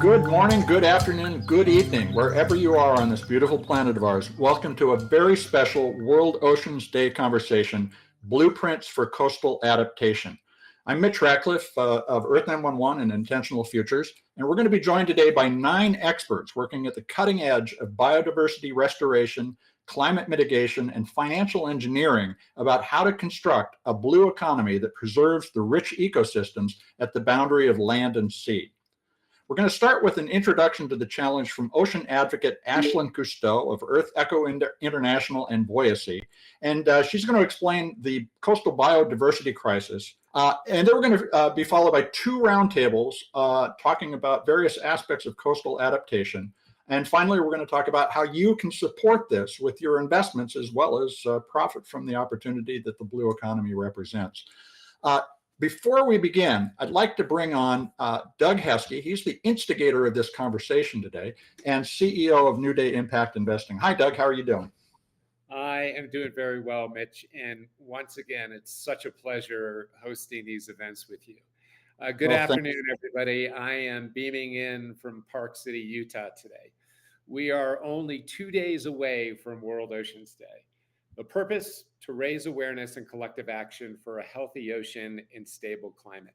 Good morning, good afternoon, good evening, wherever you are on this beautiful planet of ours. Welcome to a very special World Oceans Day conversation, Blueprints for Coastal Adaptation. I'm Mitch Ratcliffe of Earth911 and Intentional Futures, and we're going to be joined today by 9 experts working at the cutting edge of biodiversity restoration, climate mitigation, and financial engineering about how to construct a blue economy that preserves the rich ecosystems at the boundary of land and sea. We're going to start with an introduction to the challenge from ocean advocate Ashlan-Cousteau of Earth Echo International and Boise. And she's going to explain the coastal biodiversity crisis. And then we're going to be followed by 2 roundtables talking about various aspects of coastal adaptation. And finally, we're going to talk about how you can support this with your investments as well as profit from the opportunity that the blue economy represents. Before we begin, I'd like to bring on Doug Heskey. He's the instigator of this conversation today and CEO of Newday-Impact-Investing. Hi, Doug. How are you doing? I am doing very well, Mitch. And once again, it's such a pleasure hosting these events with you. Good afternoon, everybody. I am beaming in from Park City, Utah today. We are only 2 days away from World Oceans Day. The purpose: to raise awareness and collective action for a healthy ocean and stable climate.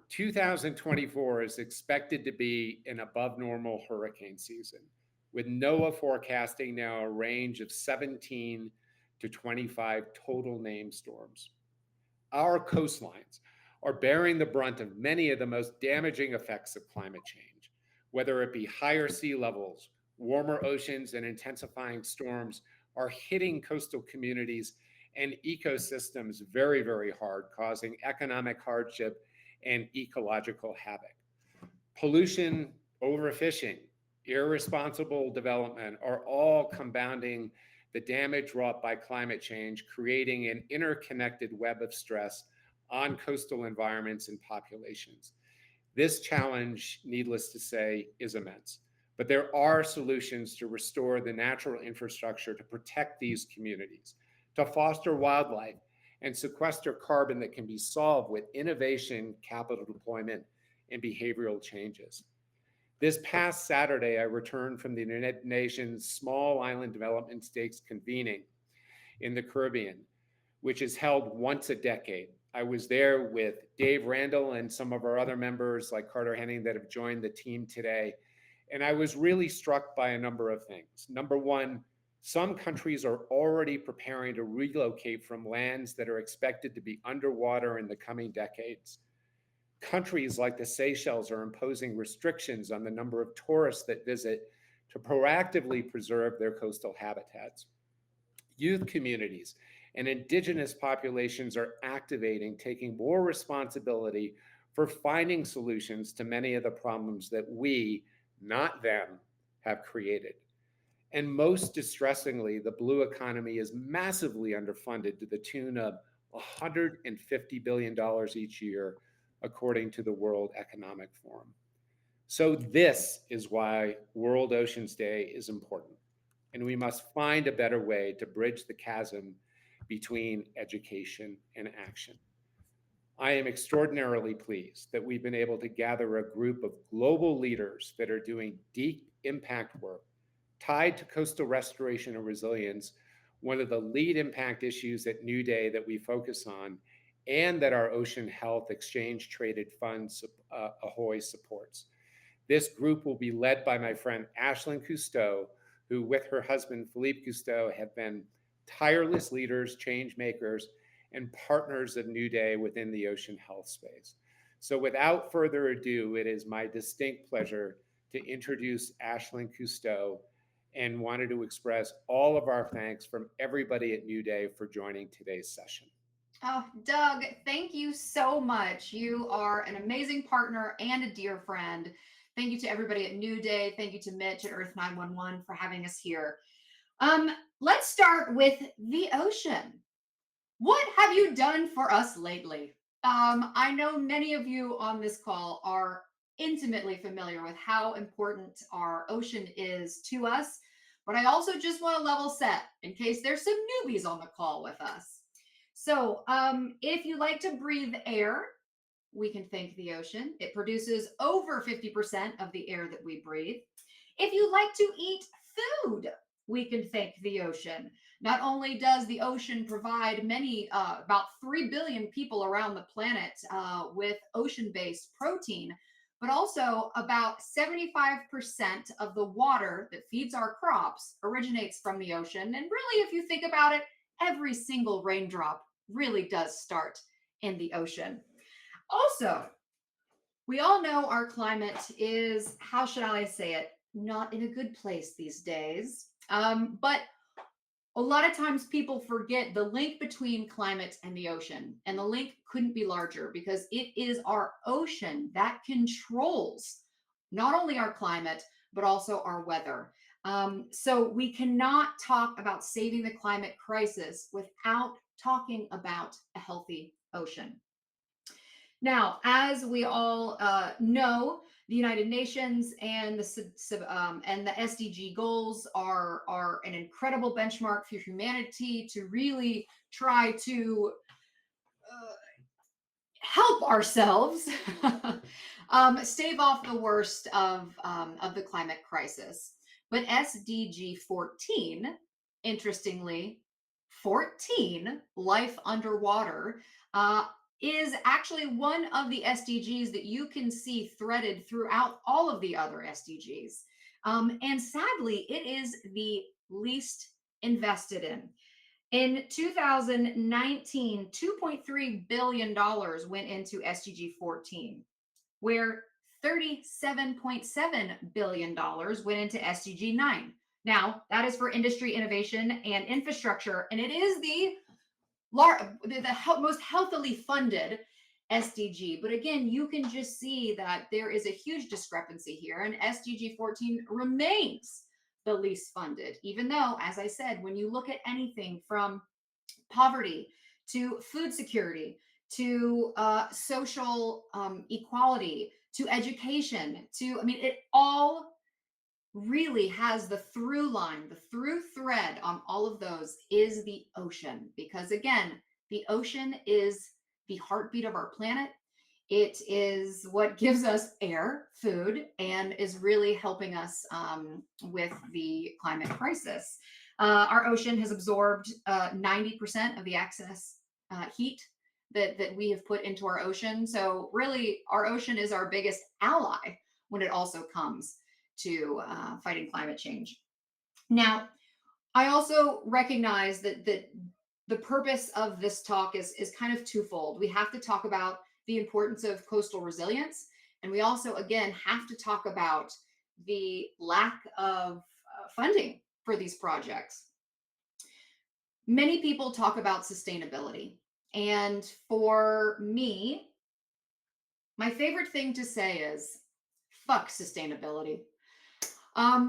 2024 is expected to be an above normal hurricane season, with NOAA forecasting now a range of 17 to 25 total named storms. Our coastlines are bearing the brunt of many of the most damaging effects of climate change, whether it be higher sea levels, warmer oceans, and intensifying storms are hitting coastal communities and ecosystems very, very hard, causing economic hardship and ecological havoc. Pollution, overfishing, irresponsible development are all compounding the damage wrought by climate change, creating an interconnected web of stress on coastal environments and populations. This challenge, needless to say, is immense. But there are solutions to restore the natural infrastructure to protect these communities, to foster wildlife, and sequester carbon that can be solved with innovation, capital deployment, and behavioral changes. This past Saturday, I returned from the United Nations Small Island Development Stakes convening in the Caribbean, which is held once a decade. I was there with Dave Randall and some of our other members like Carter Henning that have joined the team today. And I was really struck by a number of things. Number one, some countries are already preparing to relocate from lands that are expected to be underwater in the coming decades. Countries like the Seychelles are imposing restrictions on the number of tourists that visit to proactively preserve their coastal habitats. Youth communities and indigenous populations are activating, taking more responsibility for finding solutions to many of the problems that we, not them, have created. And most distressingly, the blue economy is massively underfunded to the tune of $150 billion each year, according to the World Economic Forum. So this is why World Oceans Day is important. And we must find a better way to bridge the chasm between education and action. I am extraordinarily pleased that we've been able to gather a group of global leaders that are doing deep impact work tied to coastal restoration and resilience, one of the lead impact issues at New Day that we focus on, and that our Ocean Health Exchange Traded Fund, AHOY, supports. This group will be led by my friend Ashlan-Cousteau, who with her husband Philippe Cousteau have been tireless leaders, change makers, and partners of New Day within the ocean health space. So without further ado, it is my distinct pleasure to introduce Ashlan-Cousteau and wanted to express all of our thanks from everybody at New Day for joining today's session. Oh, Doug, thank you so much. You are an amazing partner and a dear friend. Thank you to everybody at New Day. Thank you to Mitch at Earth911 for having us here. Let's start with the ocean. What have you done for us lately? I know many of you on this call are intimately familiar with how important our ocean is to us, but I also just want to level set in case there's some newbies on the call with us. So if you like to breathe air, we can thank the ocean. It produces over 50% of the air that we breathe. If you like to eat food, we can thank the ocean. Not only does the ocean provide about 3 billion people around the planet with ocean-based protein, but also about 75% of the water that feeds our crops originates from the ocean. And really, if you think about it, every single raindrop really does start in the ocean. Also, we all know our climate is, how should I say it, not in a good place these days. But a lot of times people forget the link between climate and the ocean, and the link couldn't be larger because it is our ocean that controls not only our climate, but also our weather. So we cannot talk about saving the climate crisis without talking about a healthy ocean. Now, as we all know, the United Nations and the SDG goals are an incredible benchmark for humanity to really try to help ourselves stave off the worst of the climate crisis. But SDG 14, interestingly, 14, life underwater, is actually one of the SDGs that you can see threaded throughout all of the other SDGs. And sadly, it is the least invested in. In 2019, $2.3 billion went into SDG 14, where $37.7 billion went into SDG 9. Now, that is for industry, innovation, and infrastructure, and it is the most healthily funded SDG. But again, you can just see that there is a huge discrepancy here, and SDG 14 remains the least funded, even though, as I said, when you look at anything from poverty to food security to social equality to education to, I mean, it all really has the through line, the through thread on all of those is the ocean. Because again, the ocean is the heartbeat of our planet. It is what gives us air, food, and is really helping us with the climate crisis. Our ocean has absorbed 90% of the excess heat that we have put into our ocean. So really, our ocean is our biggest ally when it also comes to fighting climate change. Now, I also recognize that the purpose of this talk is kind of twofold. We have to talk about the importance of coastal resilience, and we also, again, have to talk about the lack of funding for these projects. Many people talk about sustainability, and for me, my favorite thing to say is, fuck sustainability.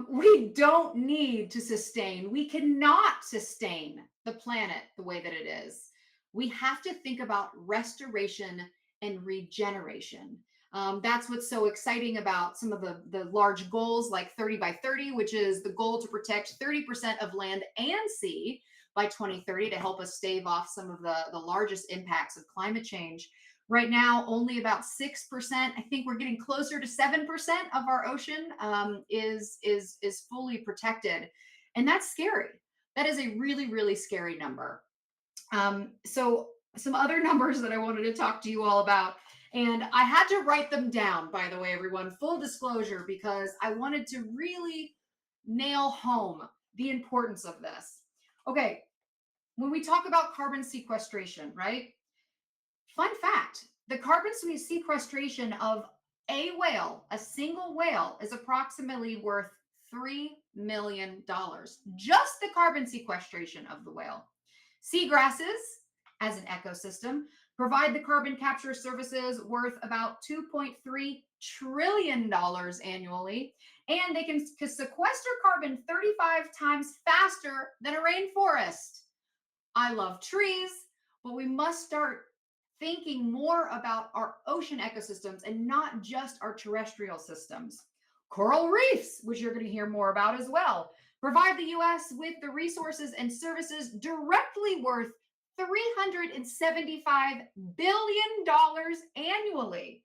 We don't need to sustain. We cannot sustain the planet the way that it is. We have to think about restoration and regeneration. That's what's so exciting about some of the large goals like 30 by 30, which is the goal to protect 30% of land and sea by 2030 to help us stave off some of the largest impacts of climate change. Right now, only about 6%, I think we're getting closer to 7% of our ocean is fully protected. And that's scary. That is a really, really scary number. So some other numbers that I wanted to talk to you all about, and I had to write them down, by the way, everyone, full disclosure, because I wanted to really nail home the importance of this. Okay, when we talk about carbon sequestration, right? Fun fact, the carbon sequestration of a whale, a single whale, is approximately worth $3 million. Just the carbon sequestration of the whale. Seagrasses, as an ecosystem, provide the carbon capture services worth about $2.3 trillion annually, and they can sequester carbon 35 times faster than a rainforest. I love trees, but we must start thinking more about our ocean ecosystems and not just our terrestrial systems. Coral reefs, which you're going to hear more about as well, provide the U.S. with the resources and services directly worth $375 billion annually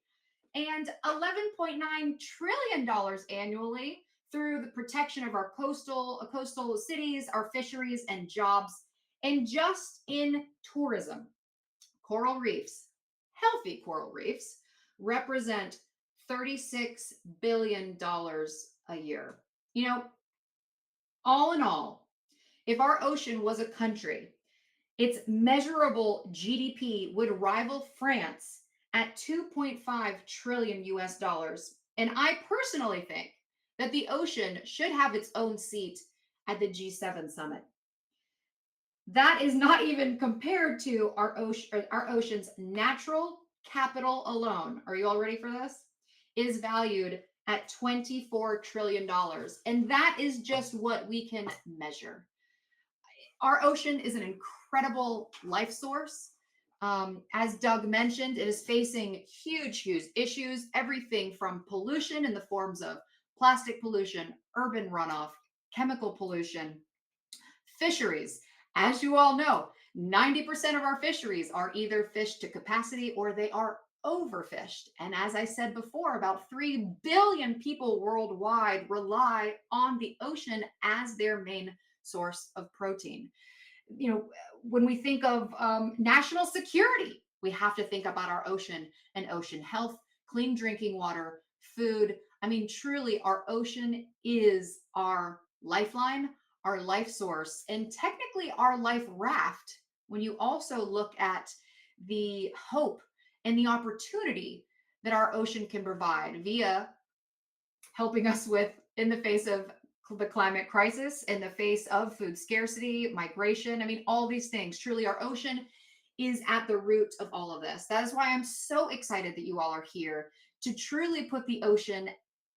and $11.9 trillion annually through the protection of our coastal cities, our fisheries, and jobs. And just in tourism, coral reefs, healthy coral reefs, represent $36 billion a year. You know, all in all, if our ocean was a country, its measurable GDP would rival France at 2.5 trillion US dollars. And I personally think that the ocean should have its own seat at the G7 summit. That is not even compared to our ocean's natural capital alone. Are you all ready for this? Is valued at $24 trillion. And that is just what we can measure. Our ocean is an incredible life source. As Doug mentioned, it is facing huge issues, everything from pollution in the forms of plastic pollution, urban runoff, chemical pollution, fisheries. As you all know, 90% of our fisheries are either fished to capacity or they are overfished. And as I said before, about 3 billion people worldwide rely on the ocean as their main source of protein. You know, when we think of national security, we have to think about our ocean and ocean health, clean drinking water, food. I mean, truly, our ocean is our lifeline, our life source, and technically our life raft. When you also look at the hope and the opportunity that our ocean can provide via helping us with, in the face of the climate crisis, in the face of food scarcity, migration. I mean, all these things. Truly, our ocean is at the root of all of this. That is why I'm so excited that you all are here to truly put the ocean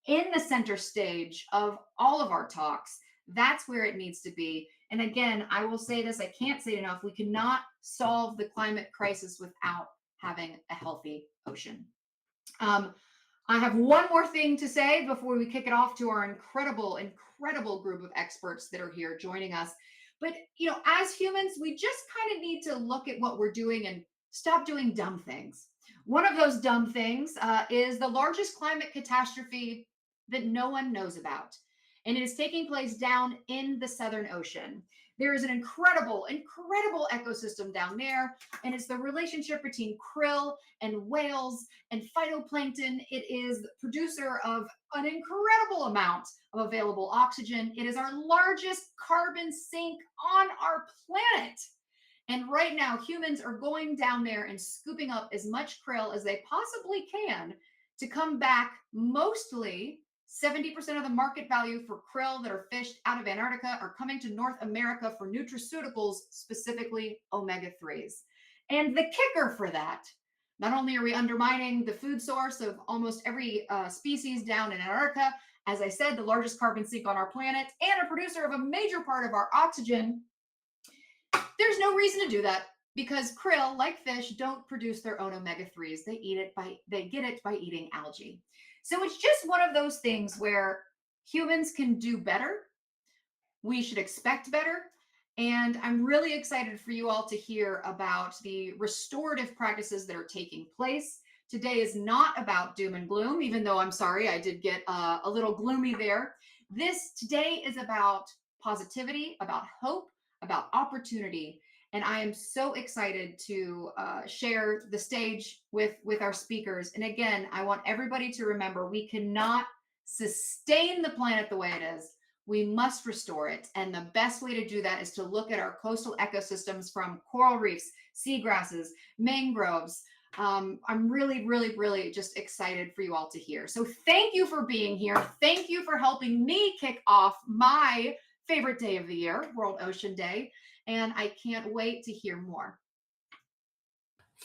in the center stage of all of our talks. That's where it needs to be. And again, I will say this, I can't say it enough. We cannot solve the climate crisis without having a healthy ocean. I have one more thing to say before we kick it off to our incredible group of experts that are here joining us. But, you know, as humans, we just kind of need to look at what we're doing and stop doing dumb things. One of those dumb things is the largest climate catastrophe that no one knows about. And it is taking place down in the Southern Ocean. There is an incredible ecosystem down there, and it's the relationship between krill and whales and phytoplankton. It is the producer of an incredible amount of available oxygen. It is our largest carbon sink on our planet. And right now, humans are going down there and scooping up as much krill as they possibly can to come back. Mostly 70% of the market value for krill that are fished out of Antarctica are coming to North America for nutraceuticals, specifically omega-3s. And the kicker for that, not only are we undermining the food source of almost every species down in Antarctica, as I said, the largest carbon sink on our planet and a producer of a major part of our oxygen, there's no reason to do that because krill, like fish, don't produce their own omega-3s. They get it by eating algae. So it's just one of those things where humans can do better. We should expect better. And I'm really excited for you all to hear about the restorative practices that are taking place. Today is not about doom and gloom, even though I'm sorry, I did get a little gloomy there. Today is about positivity, about hope, about opportunity. And I am so excited to share the stage with our speakers. And again, I want everybody to remember we cannot sustain the planet the way it is. We must restore it. And the best way to do that is to look at our coastal ecosystems from coral reefs, seagrasses, mangroves. I'm really just excited for you all to hear. So thank you for being here. Thank you for helping me kick off my favorite day of the year, World Ocean Day. And I can't wait to hear more.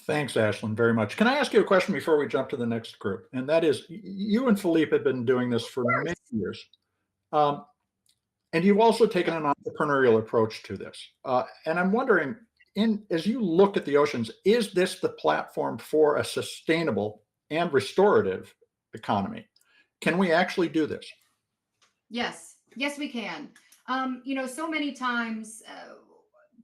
Thanks, Ashlan, very much. Can I ask you a question before we jump to the next group? And that is, you and Philippe have been doing this for many years. And you've also taken an entrepreneurial approach to this. And I'm wondering, as you look at the oceans, is this the platform for a sustainable and restorative economy? Can we actually do this? Yes, we can. You know, so many times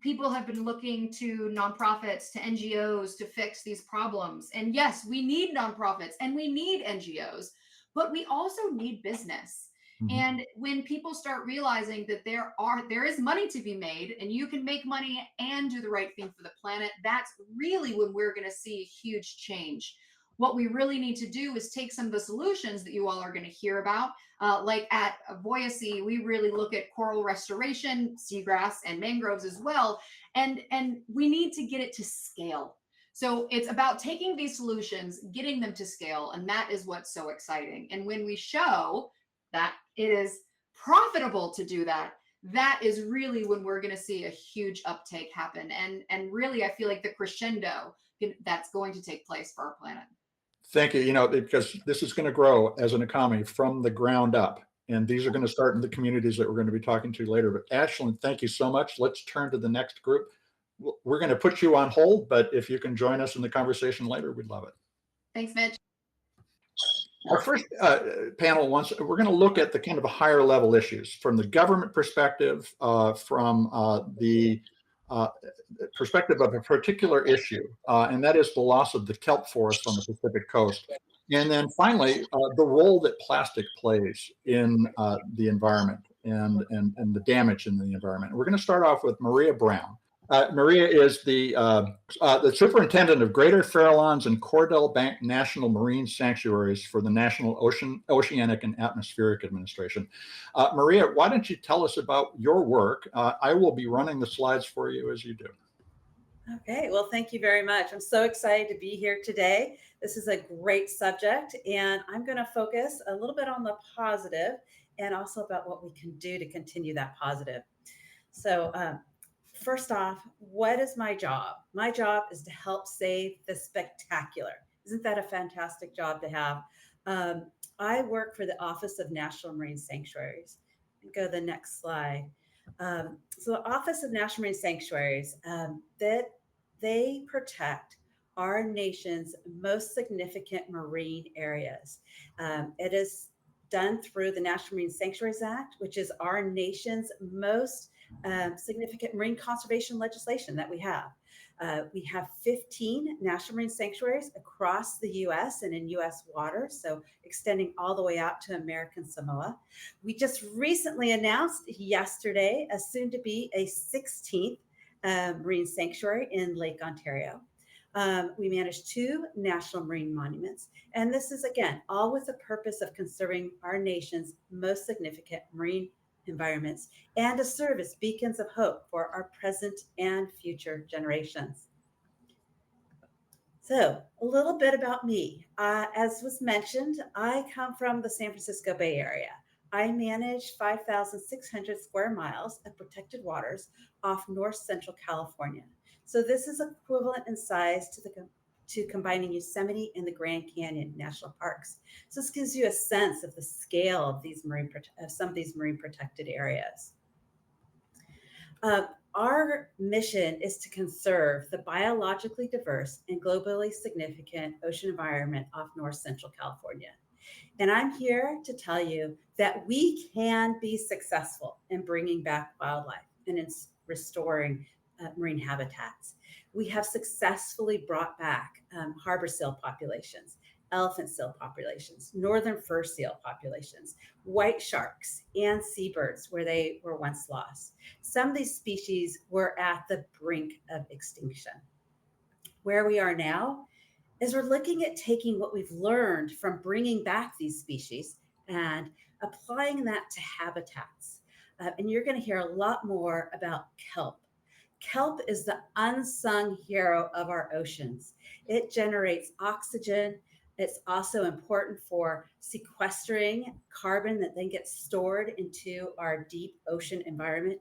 people have been looking to nonprofits, to NGOs to fix these problems. And yes, we need nonprofits and we need NGOs, but we also need business. Mhm. And when people start realizing that there is money to be made and you can make money and do the right thing for the planet, that's really when we're going to see huge change. What we really need to do is take some of the solutions that you all are going to hear about. Like at Voyacy, we really look at coral restoration, seagrass, and mangroves as well. And we need to get it to scale. So it's about taking these solutions, getting them to scale, and that is what's so exciting. And when we show that it is profitable to do that, that is really when we're going to see a huge uptake happen. And really, I feel like the crescendo that's going to take place for our planet. Thank you. Because this is going to grow as an economy from the ground up. And these are going to start in the communities that we're going to be talking to later. But Ashlan, thank you so much. Let's turn to the next group. We're going to put you on hold, but if you can join us in the conversation later, we'd love it. Thanks, Mitch. Our first panel, we're going to look at the kind of higher level issues from the government perspective, from the perspective of a particular issue, and that is the loss of the kelp forest on the Pacific coast. And then finally, the role that plastic plays in the environment and the damage in the environment. We're going to start off with Maria Brown. Maria is the superintendent of Greater Farallones and Cordell Bank National Marine Sanctuaries for the National Oceanic and Atmospheric Administration. Maria, why don't you tell us about your work? I will be running the slides for you as you do. Okay, well, thank you very much. I'm so excited to be here today. This is a great subject, and I'm going to focus a little bit on the positive and also about what we can do to continue that positive. So, first off, what is my job? My job is to help save the spectacular. Isn't that a fantastic job to have? I work for the Office of National Marine Sanctuaries. Go to the next slide. So the Office of National Marine Sanctuaries, that they protect our nation's most significant marine areas. It is done through the National Marine Sanctuaries Act, which is our nation's most significant marine conservation legislation that we have. We have 15 national marine sanctuaries across the U.S. and in U.S. waters, so extending all the way out to American Samoa. We just recently announced yesterday a soon-to-be a 16th marine sanctuary in Lake Ontario. We manage 2 national marine monuments, and this is, again, all with the purpose of conserving our nation's most significant marine environments and to serve as beacons of hope for our present and future generations. So a little bit about me. As was mentioned, I come from the San Francisco Bay Area. I manage 5,600 square miles of protected waters off north central California. So this is equivalent in size to combining Yosemite and the Grand Canyon National Parks. So this gives you a sense of the scale of some of these marine protected areas. Our mission is to conserve the biologically diverse and globally significant ocean environment off north central California. And I'm here to tell you that we can be successful in bringing back wildlife and in restoring marine habitats. We have successfully brought back harbor seal populations, elephant seal populations, northern fur seal populations, white sharks, and seabirds where they were once lost. Some of these species were at the brink of extinction. Where we are now is we're looking at taking what we've learned from bringing back these species and applying that to habitats. And you're going to hear a lot more about kelp. Kelp is the unsung hero of our oceans. It generates oxygen. It's also important for sequestering carbon that then gets stored into our deep ocean environment.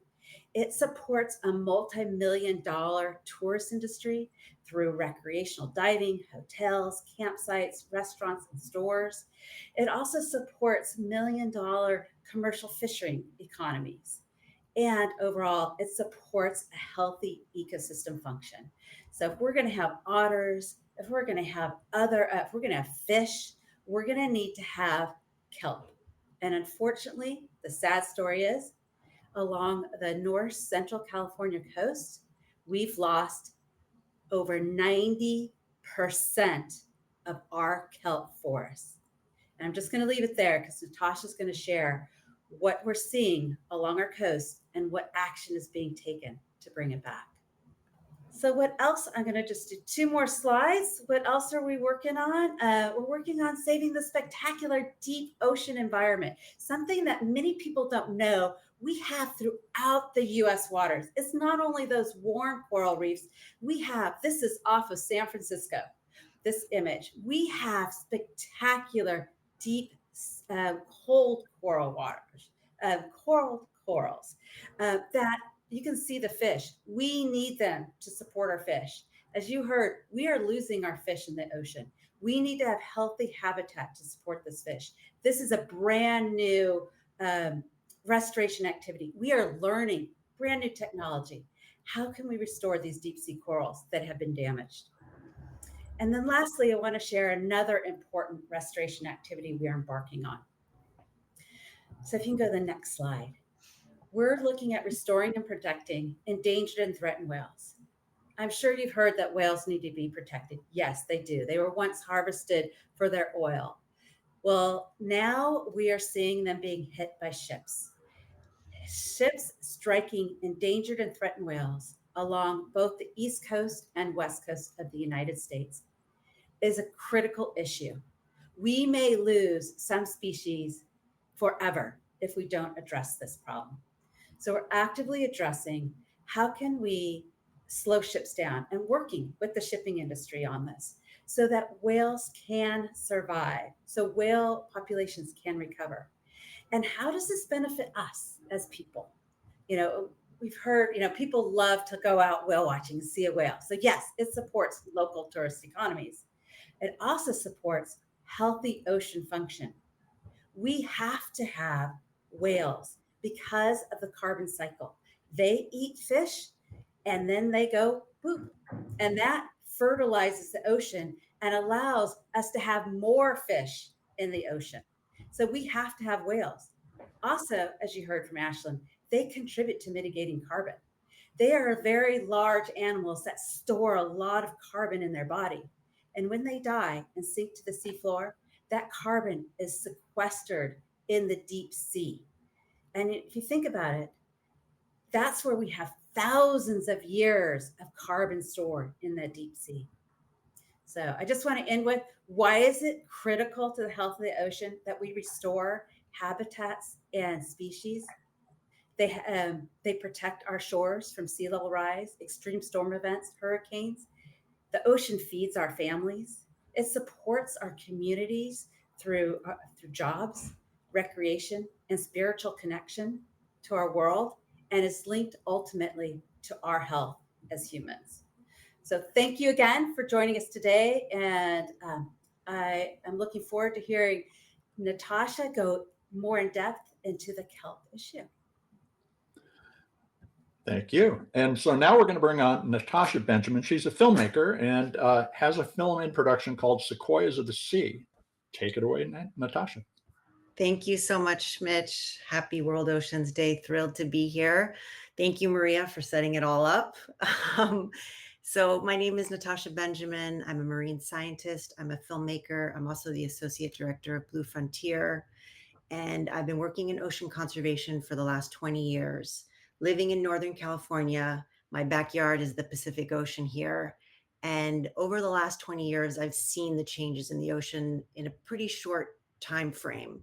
It supports a multi-million-dollar tourist industry through recreational diving, hotels, campsites, restaurants, and stores. It also supports million-dollar commercial fishing economies. And overall, it supports a healthy ecosystem function. So if we're going to have otters, if we're going to have fish, we're going to need to have kelp. And unfortunately, the sad story is, along the north central California coast, we've lost over 90% of our kelp forests. And I'm just going to leave it there because Natasha's going to share what we're seeing along our coast and what action is being taken to bring it back. So what else? I'm going to just do 2 more slides. What else are we working on? We're working on saving the spectacular deep ocean environment, something that many people don't know we have throughout the U.S. waters. It's not only those warm coral reefs. We have, this is off of San Francisco, this image. We have spectacular deep cold coral waters, corals that you can see the fish. We need them to support our fish. As you heard, we are losing our fish in the ocean. We need to have healthy habitat to support this fish. This is a brand new restoration activity. We are learning brand new technology. How can we restore these deep sea corals that have been damaged? And then lastly, I want to share another important restoration activity we are embarking on. So if you can go to the next slide. We're looking at restoring and protecting endangered and threatened whales. I'm sure you've heard that whales need to be protected. Yes, they do. They were once harvested for their oil. Well, now we are seeing them being hit by ships. Ships striking endangered and threatened whales along both the East Coast and West Coast of the United States is a critical issue. We may lose some species forever if we don't address this problem. So we're actively addressing how can we slow ships down and working with the shipping industry on this so that whales can survive, so whale populations can recover. And how does this benefit us as people? We've heard, people love to go out whale watching and see a whale. So yes, it supports local tourist economies. It also supports healthy ocean function. We have to have whales because of the carbon cycle. They eat fish and then they go poop. And that fertilizes the ocean and allows us to have more fish in the ocean. So we have to have whales. Also, as you heard from Ashlan, they contribute to mitigating carbon. They are very large animals that store a lot of carbon in their body. And when they die and sink to the seafloor, that carbon is sequestered in the deep sea. And if you think about it, that's where we have thousands of years of carbon stored in the deep sea. So I just want to end with, why is it critical to the health of the ocean that we restore habitats and species? They protect our shores from sea level rise, extreme storm events, hurricanes. The ocean feeds our families. It supports our communities through jobs, recreation, and spiritual connection to our world, and is linked ultimately to our health as humans. So thank you again for joining us today. And I am looking forward to hearing Natasha go more in depth into the kelp issue. Thank you. And so now we're going to bring on Natasha Benjamin. She's a filmmaker and has a film in production called Sequoias of the Sea. Take it away, Natasha. Thank you so much, Mitch. Happy World Oceans Day. Thrilled to be here. Thank you, Maria, for setting it all up. So my name is Natasha Benjamin. I'm a marine scientist. I'm a filmmaker. I'm also the associate director of Blue Frontier. And I've been working in ocean conservation for the last 20 years. Living in Northern California, my backyard is the Pacific Ocean here. And over the last 20 years, I've seen the changes in the ocean in a pretty short time frame.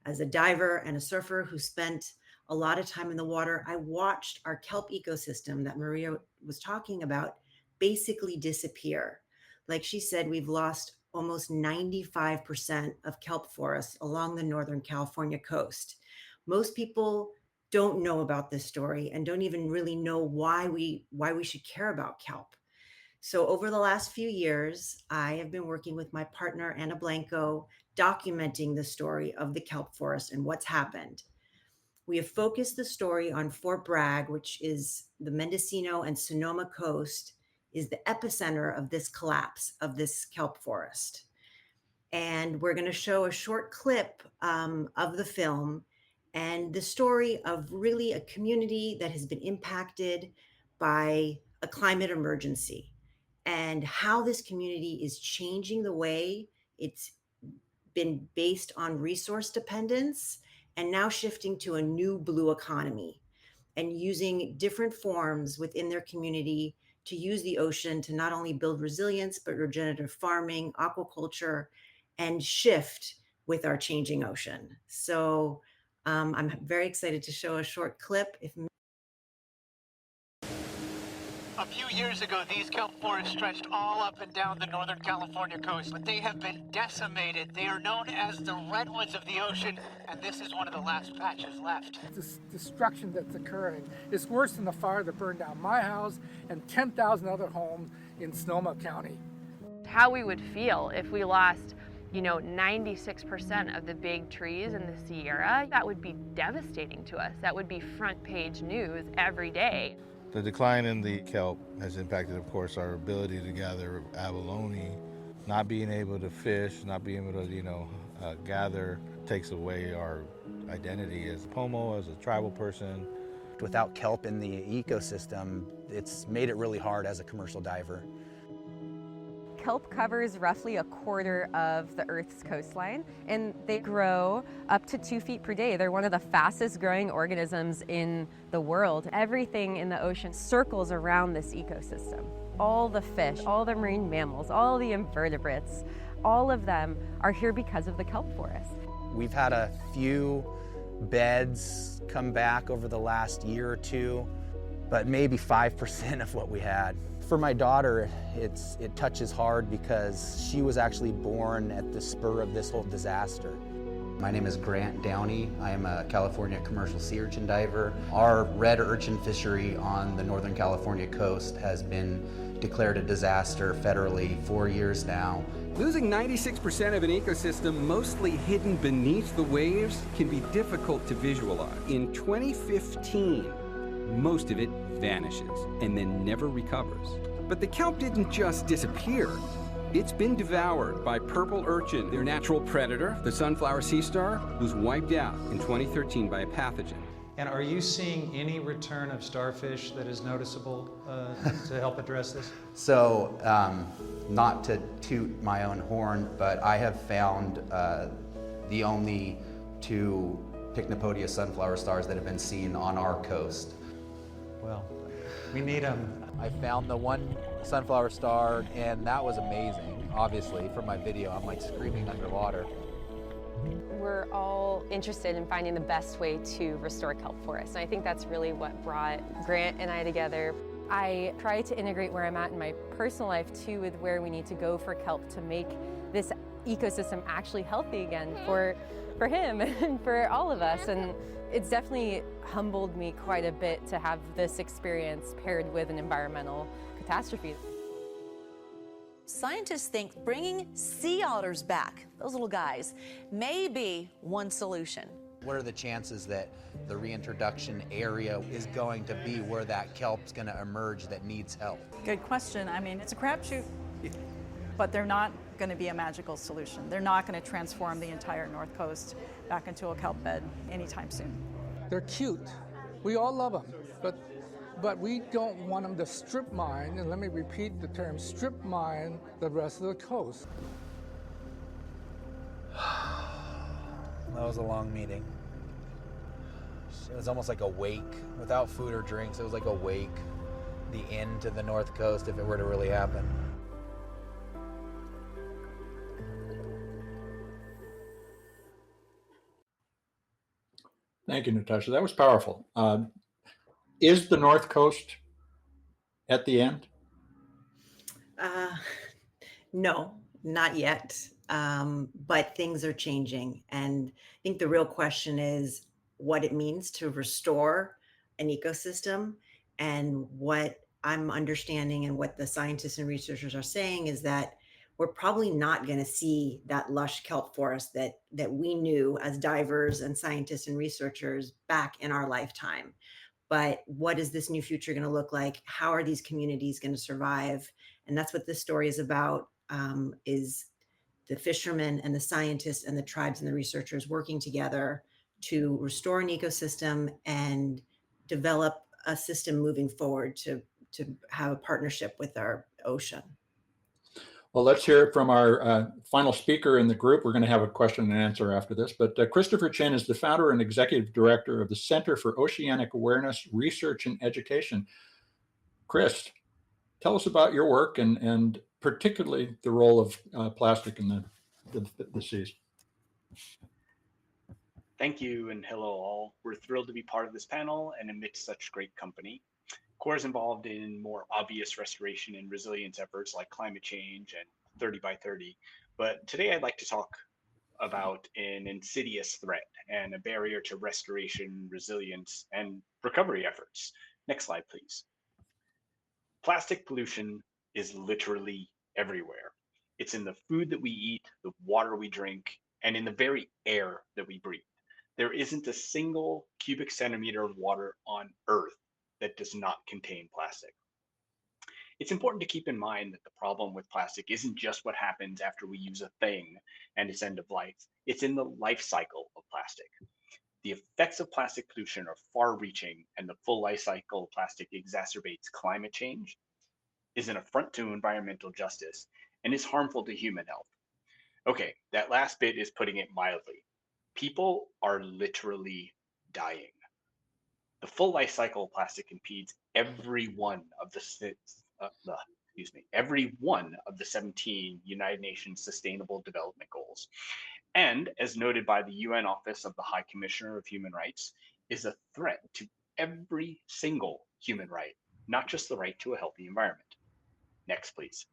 As a diver and a surfer who spent a lot of time in the water, I watched our kelp ecosystem that Maria was talking about basically disappear. Like she said, we've lost almost 95% of kelp forests along the Northern California coast. Most people don't know about this story and don't even really know why we should care about kelp. So over the last few years, I have been working with my partner, Anna Blanco, documenting the story of the kelp forest and what's happened. We have focused the story on Fort Bragg, which is the Mendocino and Sonoma coast, is the epicenter of this collapse of this kelp forest. And we're going to show a short clip of the film and the story of really a community that has been impacted by a climate emergency and how this community is changing the way it's been based on resource dependence and now shifting to a new blue economy and using different forms within their community to use the ocean to not only build resilience, but regenerative farming, aquaculture, and shift with our changing ocean. So I'm very excited to show a short clip. A few years ago, these kelp forests stretched all up and down the Northern California coast, but they have been decimated. They are known as the redwoods of the ocean, and this is one of the last patches left. This destruction that's occurring is worse than the fire that burned down my house and 10,000 other homes in Sonoma County. How we would feel if we lost 96% of the big trees in the Sierra, that would be devastating to us. That would be front page news every day. The decline in the kelp has impacted, of course, our ability to gather abalone. Not being able to fish, not being able to, gather takes away our identity as a Pomo, as a tribal person. Without kelp in the ecosystem, it's made it really hard as a commercial diver. Kelp covers roughly a quarter of the Earth's coastline, and they grow up to 2 feet per day. They're one of the fastest growing organisms in the world. Everything in the ocean circles around this ecosystem. All the fish, all the marine mammals, all the invertebrates, all of them are here because of the kelp forest. We've had a few beds come back over the last year or two, but maybe 5% of what we had. For my daughter, it touches hard because she was actually born at the spur of this whole disaster. My name is Grant Downey. I am a California commercial sea urchin diver. Our red urchin fishery on the Northern California coast has been declared a disaster federally 4 years now. Losing 96% of an ecosystem mostly hidden beneath the waves can be difficult to visualize. In 2015, most of it vanishes and then never recovers. But the kelp didn't just disappear. It's been devoured by purple urchin, their natural predator. The sunflower sea star was wiped out in 2013 by a pathogen. And are you seeing any return of starfish that is noticeable to help address this? So, not to toot my own horn, but I have found the only 2 Pycnopodia sunflower stars that have been seen on our coast. Well, we need them. I found the one sunflower star, and that was amazing. Obviously, from my video, I'm like screaming underwater. We're all interested in finding the best way to restore kelp forests, and I think that's really what brought Grant and I together. I try to integrate where I'm at in my personal life too with where we need to go for kelp to make this ecosystem actually healthy again for him and for all of us. And it's definitely humbled me quite a bit to have this experience paired with an environmental catastrophe. Scientists think bringing sea otters back, those little guys, may be one solution. What are the chances that the reintroduction area is going to be where that kelp's going to emerge that needs help? Good question. I mean, it's a crapshoot, but they're not going to be a magical solution. They're not going to transform the entire North Coast back into a kelp bed anytime soon. They're cute. We all love them, but we don't want them to strip mine, and let me repeat the term, strip mine the rest of the coast. That was a long meeting. It was almost like a wake. Without food or drinks, it was like a wake. The end to the North Coast if it were to really happen. Thank you, Natasha. That was powerful. Is the North Coast at the end? No, not yet. But things are changing. And I think the real question is what it means to restore an ecosystem. And what I'm understanding and what the scientists and researchers are saying is that we're probably not going to see that lush kelp forest that we knew as divers and scientists and researchers back in our lifetime. But what is this new future going to look like? How are these communities going to survive? And that's what this story is about, is the fishermen and the scientists and the tribes and the researchers working together to restore an ecosystem and develop a system moving forward to have a partnership with our ocean. Well, let's hear it from our final speaker in the group. We're going to have a question and answer after this, but Christopher Chen is the founder and executive director of the Center for Oceanic Awareness, Research, and Education. Chris, tell us about your work and particularly the role of plastic in the seas. Thank you and hello all. We're thrilled to be part of this panel and amidst such great company. CORE is involved in more obvious restoration and resilience efforts like climate change and 30 by 30. But today I'd like to talk about an insidious threat and a barrier to restoration, resilience, and recovery efforts. Next slide, please. Plastic pollution is literally everywhere. It's in the food that we eat, the water we drink, and in the very air that we breathe. There isn't a single cubic centimeter of water on Earth that does not contain plastic. It's important to keep in mind that the problem with plastic isn't just what happens after we use a thing and its end of life. It's in the life cycle of plastic. The effects of plastic pollution are far-reaching, and the full life cycle of plastic exacerbates climate change, is an affront to environmental justice, and is harmful to human health. Okay, that last bit is putting it mildly. People are literally dying. The full life cycle of plastic impedes every one of the 17 United Nations Sustainable Development Goals. And as noted by the UN Office of the High Commissioner of Human Rights, is a threat to every single human right, not just the right to a healthy environment. Next, please.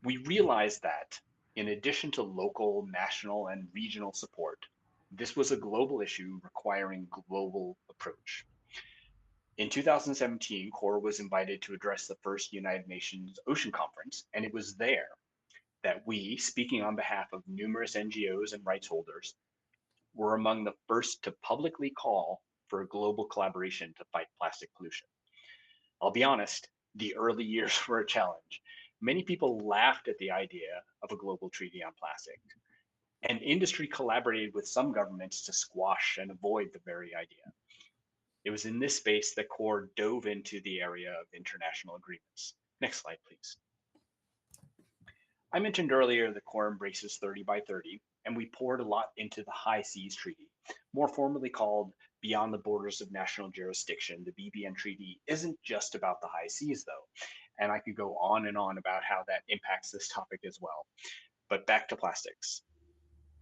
We realize that in addition to local, national, and regional support, this was a global issue requiring global approach. In 2017, CORE was invited to address the first United Nations Ocean Conference, and it was there that we, speaking on behalf of numerous NGOs and rights holders, were among the first to publicly call for a global collaboration to fight plastic pollution. I'll be honest, the early years were a challenge. Many people laughed at the idea of a global treaty on plastic, and industry collaborated with some governments to squash and avoid the very idea. It was in this space that CORE dove into the area of international agreements. Next slide, please. I mentioned earlier that CORE embraces 30 by 30, and we poured a lot into the High Seas Treaty, more formally called Beyond the Borders of National Jurisdiction. The BBN Treaty isn't just about the high seas, though, and I could go on and on about how that impacts this topic as well. But back to plastics.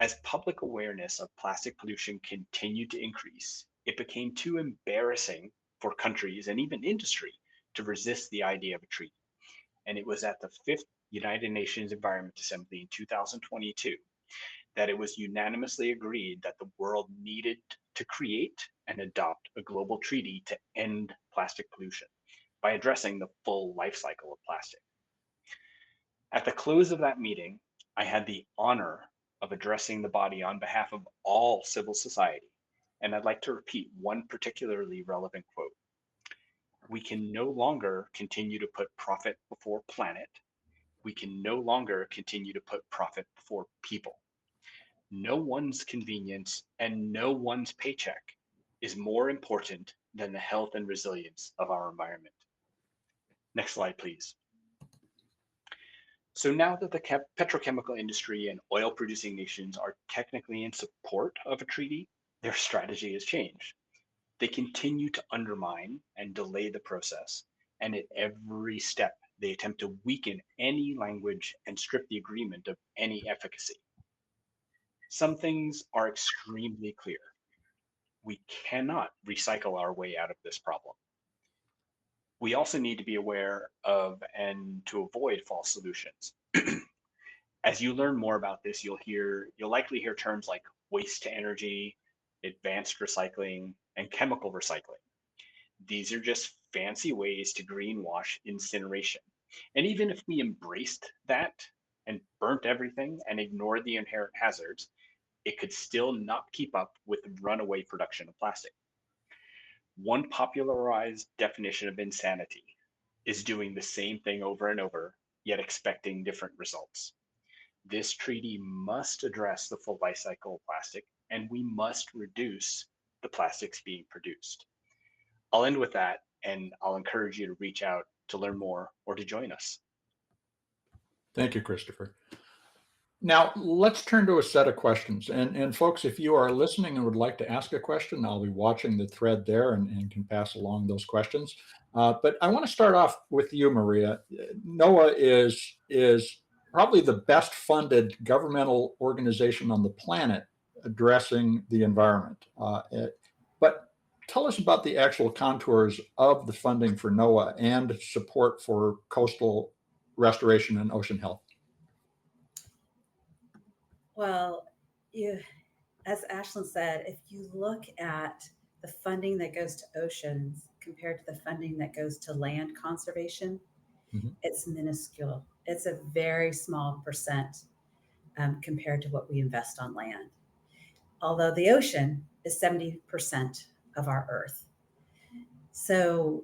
As public awareness of plastic pollution continued to increase, it became too embarrassing for countries and even industry to resist the idea of a treaty. And it was at the 5th United Nations Environment Assembly in 2022 that it was unanimously agreed that the world needed to create and adopt a global treaty to end plastic pollution by addressing the full life cycle of plastic. At the close of that meeting, I had the honor of addressing the body on behalf of all civil society, and I'd like to repeat one particularly relevant quote. We can no longer continue to put profit before planet. We can no longer continue to put profit before people. No one's convenience and no one's paycheck is more important than the health and resilience of our environment. Next slide, please. So now that the petrochemical industry and oil producing nations are technically in support of a treaty, their strategy has changed. They continue to undermine and delay the process, and at every step, they attempt to weaken any language and strip the agreement of any efficacy. Some things are extremely clear. We cannot recycle our way out of this problem. We also need to be aware of and to avoid false solutions. As you learn more about this, you'll likely hear terms like waste to energy, advanced recycling, and chemical recycling. These are just fancy ways to greenwash incineration. And even if we embraced that and burnt everything and ignored the inherent hazards, it could still not keep up with the runaway production of plastic. One popularized definition of insanity is doing the same thing over and over, yet expecting different results. This treaty must address the full life cycle of plastic, and we must reduce the plastics being produced. I'll end with that, and I'll encourage you to reach out to learn more or to join us. Thank you, Christopher. Now, let's turn to a set of questions. And folks, if you are listening and would like to ask a question, I'll be watching the thread there and can pass along those questions. But I want to start off with you, Maria. NOAA is probably the best funded governmental organization on the planet addressing the environment. But tell us about the actual contours of the funding for NOAA and support for coastal restoration and ocean health. Well, as Ashland said, if you look at the funding that goes to oceans compared to the funding that goes to land conservation, it's minuscule. It's a very small percent compared to what we invest on land. Although the ocean is 70% of our Earth. So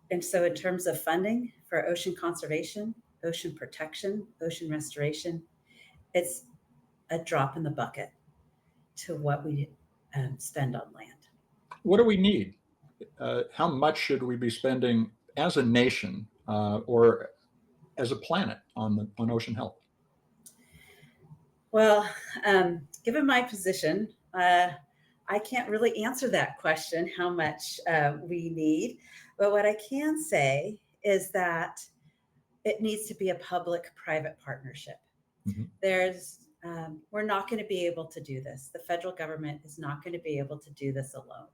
in terms of funding for ocean conservation, ocean protection, ocean restoration, it's a drop in the bucket to what we spend on land. What do we need? How much should we be spending as a nation or as a planet on ocean health? Well, given my position, I can't really answer that question, how much we need. But what I can say is that it needs to be a public-private partnership. We're not going to be able to do this. The federal government is not going to be able to do this alone.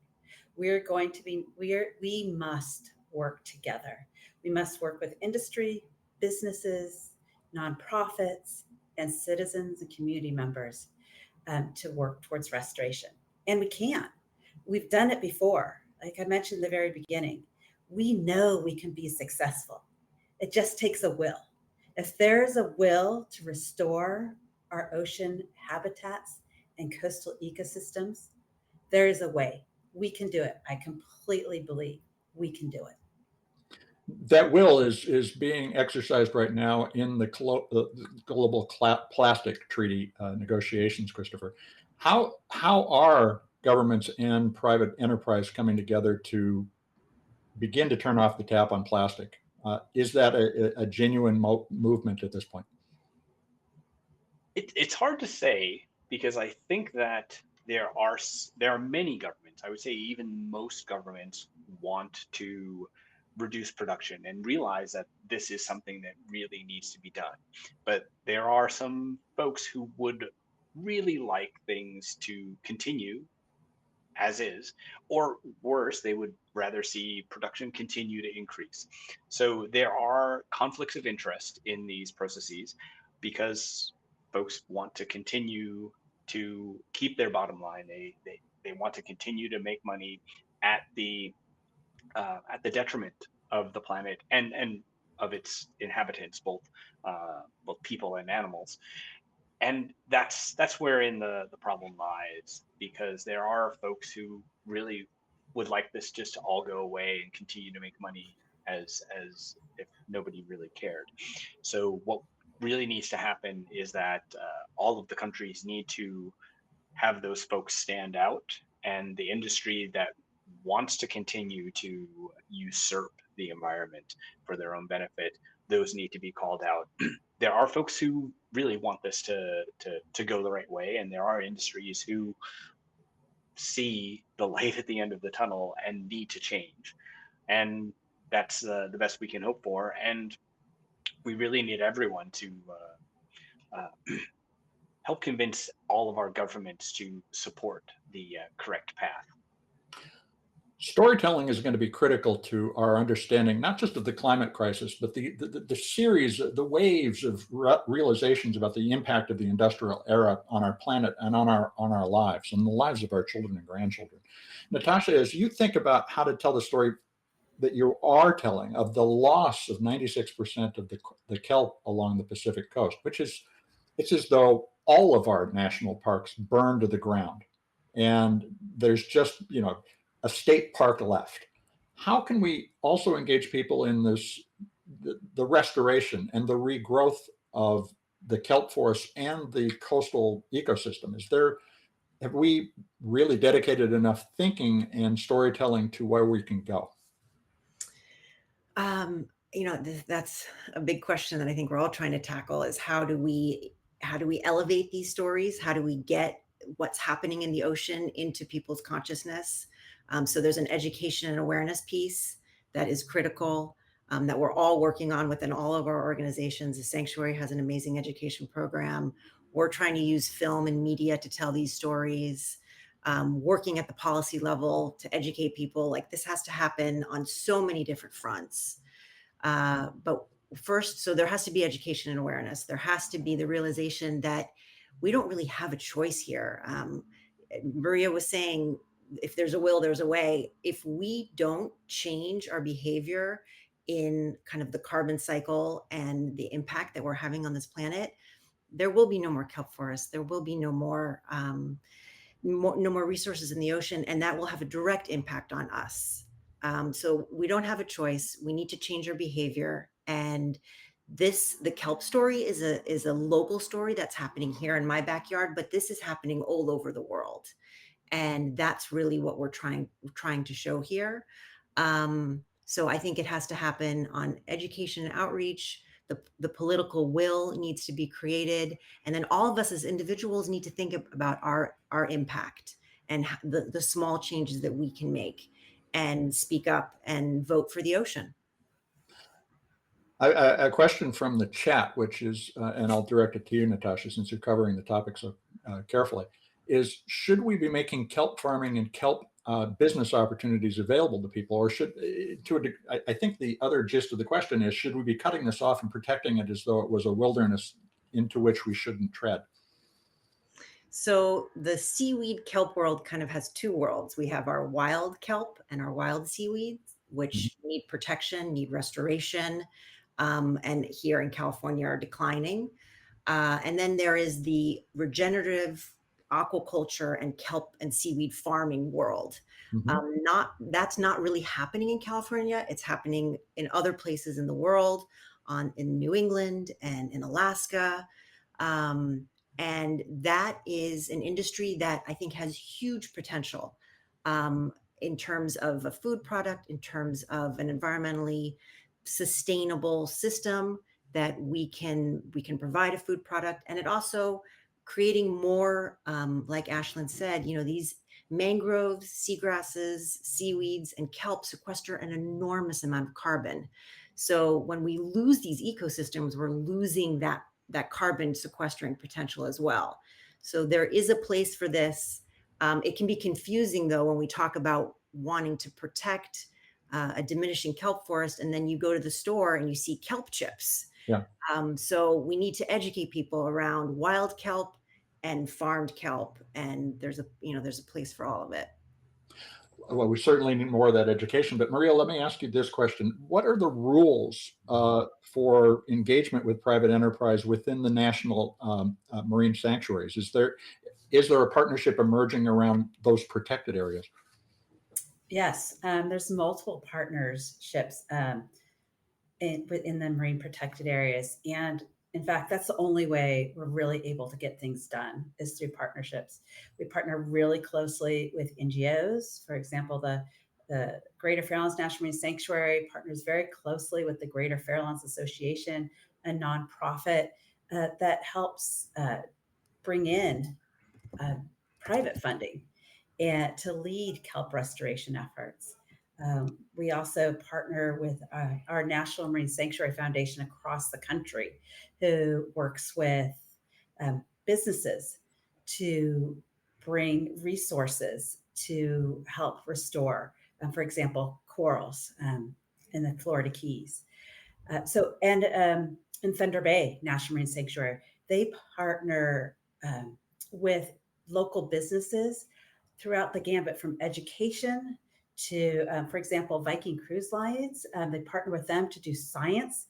We must work together. We must work with industry, businesses, nonprofits, and citizens and community members to work towards restoration. And we can. We've done it before. Like I mentioned in the very beginning, we know we can be successful. It just takes a will. If there's a will to restore our ocean habitats and coastal ecosystems, there is a way. We can do it. I completely believe we can do it. That will is being exercised right now in the global plastic treaty negotiations, Christopher. How are governments and private enterprise coming together to begin to turn off the tap on plastic? Is that a genuine movement at this point? It's hard to say, because I think that there are many governments, I would say even most governments, want to reduce production and realize that this is something that really needs to be done. But there are some folks who would really like things to continue as is, or worse, they would rather see production continue to increase. So there are conflicts of interest in these processes because folks want to continue to keep their bottom line. They want to continue to make money at the detriment of the planet and of its inhabitants, both people and animals. And that's wherein the problem lies, because there are folks who really would like this just to all go away and continue to make money as if nobody really cared. So what really needs to happen is that all of the countries need to have those folks stand out, and the industry that wants to continue to usurp the environment for their own benefit, those need to be called out. There are folks who really want this to go the right way, and there are industries who see the light at the end of the tunnel and need to change. And that's the best we can hope for. And we really need everyone to help convince all of our governments to support the correct path. Storytelling is going to be critical to our understanding, not just of the climate crisis, but the series, the waves of realizations about the impact of the industrial era on our planet and on our lives and the lives of our children and grandchildren. Natasha, as you think about how to tell the story that you are telling of the loss of 96% of the kelp along the Pacific coast, which is, it's as though all of our national parks burned to the ground, and there's just, a state park left. How can we also engage people in this, the restoration and the regrowth of the kelp forest and the coastal ecosystem? Is there have we really dedicated enough thinking and storytelling to where we can go? That's a big question that I think we're all trying to tackle is how do we elevate these stories? How do we get what's happening in the ocean into people's consciousness? So there's an education and awareness piece that is critical, that we're all working on within all of our organizations. The Sanctuary has an amazing education program. We're trying to use film and media to tell these stories, working at the policy level to educate people. Like, this has to happen on so many different fronts. But first, so there has to be education and awareness. There has to be the realization that we don't really have a choice here. Maria was saying, if there's a will, there's a way. If we don't change our behavior in kind of the carbon cycle and the impact that we're having on this planet, there will be no more kelp forests. There will be no more resources in the ocean, and that will have a direct impact on us. So we don't have a choice. We need to change our behavior. And the kelp story is a local story that's happening here in my backyard, but this is happening all over the world. And that's really what we're trying to show here. So I think it has to happen on education and outreach. The political will needs to be created. And then all of us as individuals need to think about our impact and the small changes that we can make, and speak up and vote for the ocean. A question from the chat, which is, and I'll direct it to you, Natasha, since you're covering the topic so carefully, is should we be making kelp farming and kelp business opportunities available to people, or I think the other gist of the question is, should we be cutting this off and protecting it as though it was a wilderness into which we shouldn't tread? So the seaweed kelp world kind of has two worlds. We have our wild kelp and our wild seaweeds, which need protection, need restoration, and here in California are declining. And then there is the regenerative aquaculture and kelp and seaweed farming world. That's not really happening in California. It's happening in other places in the world, in New England and in Alaska. And that is an industry that I think has huge potential in terms of a food product, in terms of an environmentally sustainable system that we can provide a food product. And it also creating more, like Ashlan said, these mangroves, seagrasses, seaweeds, and kelp sequester an enormous amount of carbon. So when we lose these ecosystems, we're losing that carbon sequestering potential as well. So there is a place for this. It can be confusing, though, when we talk about wanting to protect a diminishing kelp forest, and then you go to the store and you see kelp chips. Yeah. So we need to educate people around wild kelp and farmed kelp, and there's a place for all of it. Well, we certainly need more of that education. But Maria, let me ask you this question. What are the rules for engagement with private enterprise within the national marine sanctuaries? Is there a partnership emerging around those protected areas? Yes, there's multiple partnerships within the marine protected areas. And in fact, that's the only way we're really able to get things done is through partnerships. We partner really closely with NGOs. For example, the Greater Fairlands National Marine Sanctuary partners very closely with the Greater Fairlands Association, a nonprofit that helps bring in private funding and to lead kelp restoration efforts. We also partner with our National Marine Sanctuary Foundation across the country, who works with businesses to bring resources to help restore, for example, corals in the Florida Keys. In Thunder Bay National Marine Sanctuary, they partner with local businesses throughout the gambit, from education to, for example, Viking Cruise Lines. They partner with them to do science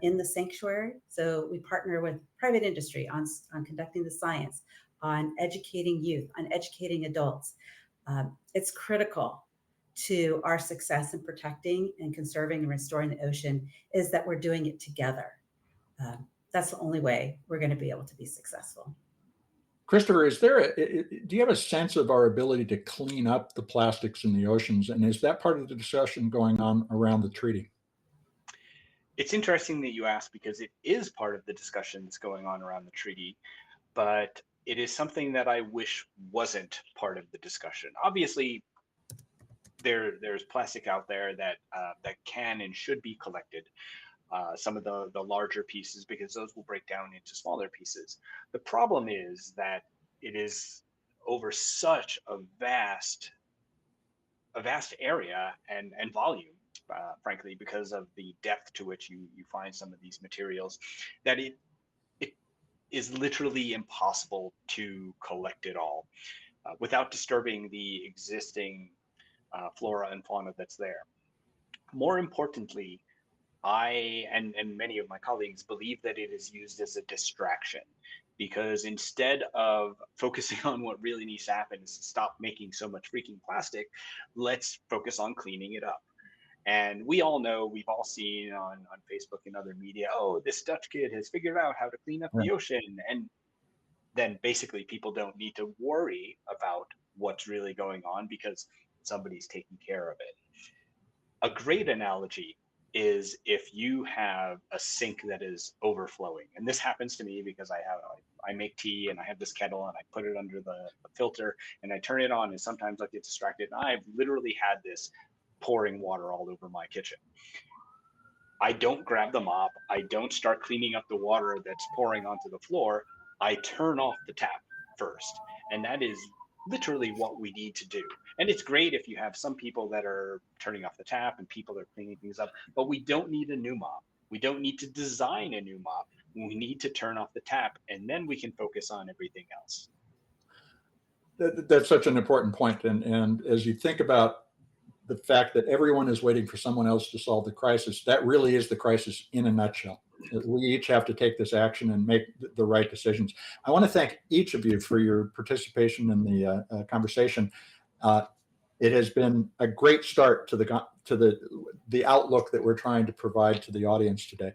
in the sanctuary. So we partner with private industry on conducting the science, on educating youth, on educating adults. It's critical to our success in protecting and conserving and restoring the ocean is that we're doing it together. That's the only way we're going to be able to be successful. Christopher, do you have a sense of our ability to clean up the plastics in the oceans? And is that part of the discussion going on around the treaty? It's interesting that you ask, because it is part of the discussion that's going on around the treaty, but it is something that I wish wasn't part of the discussion. Obviously, there's plastic out there that can and should be collected. Some of the larger pieces, because those will break down into smaller pieces. The problem is that it is over such a vast area and volume, frankly, because of the depth to which you find some of these materials, that it is literally impossible to collect it all without disturbing the existing flora and fauna that's there. More importantly, I and many of my colleagues believe that it is used as a distraction, because instead of focusing on what really needs to happen is to stop making so much freaking plastic, let's focus on cleaning it up. And we all know, we've all seen on Facebook and other media, oh, this Dutch kid has figured out how to clean up the ocean. And then basically people don't need to worry about what's really going on because somebody's taking care of it. A great analogy is if you have a sink that is overflowing, and this happens to me because I make tea and I have this kettle and I put it under the filter and I turn it on, and sometimes I get distracted. And I've literally had this pouring water all over my kitchen. I don't grab the mop. I don't start cleaning up the water that's pouring onto the floor. I turn off the tap first, and that is literally what we need to do. And it's great if you have some people that are turning off the tap and people are cleaning things up, but we don't need a new mop. We don't need to design a new mop. We need to turn off the tap, and then we can focus on everything else. That's such an important point. And as you think about the fact that everyone is waiting for someone else to solve the crisis, that really is the crisis in a nutshell. We each have to take this action and make the right decisions. I want to thank each of you for your participation in the conversation. It has been a great start to the outlook that we're trying to provide to the audience today.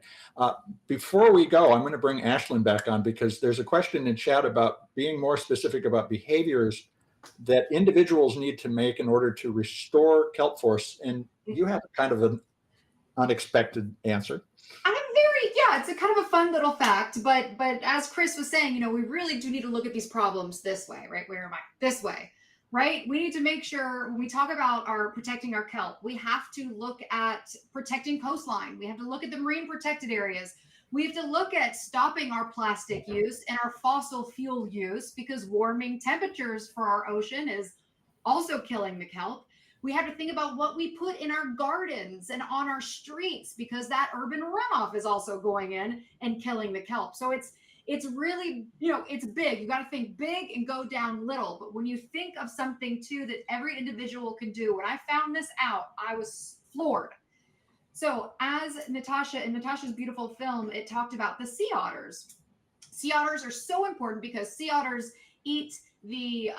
Before we go, I'm going to bring Ashlan back on, because there's a question in chat about being more specific about behaviors that individuals need to make in order to restore kelp forests, and you have kind of an unexpected answer. It's a kind of a fun little fact, but as Chris was saying, we really do need to look at these problems this way, right? Where am I? This way, right? We need to make sure when we talk about protecting our kelp, we have to look at protecting coastline. We have to look at the marine protected areas. We have to look at stopping our plastic use and our fossil fuel use, because warming temperatures for our ocean is also killing the kelp. We have to think about what we put in our gardens and on our streets, because that urban runoff is also going in and killing the kelp. So it's really, it's big. You got to think big and go down little. But when you think of something too that every individual can do, when I found this out, I was floored. So as in Natasha's beautiful film, it talked about the sea otters. Sea otters are so important because sea otters eat the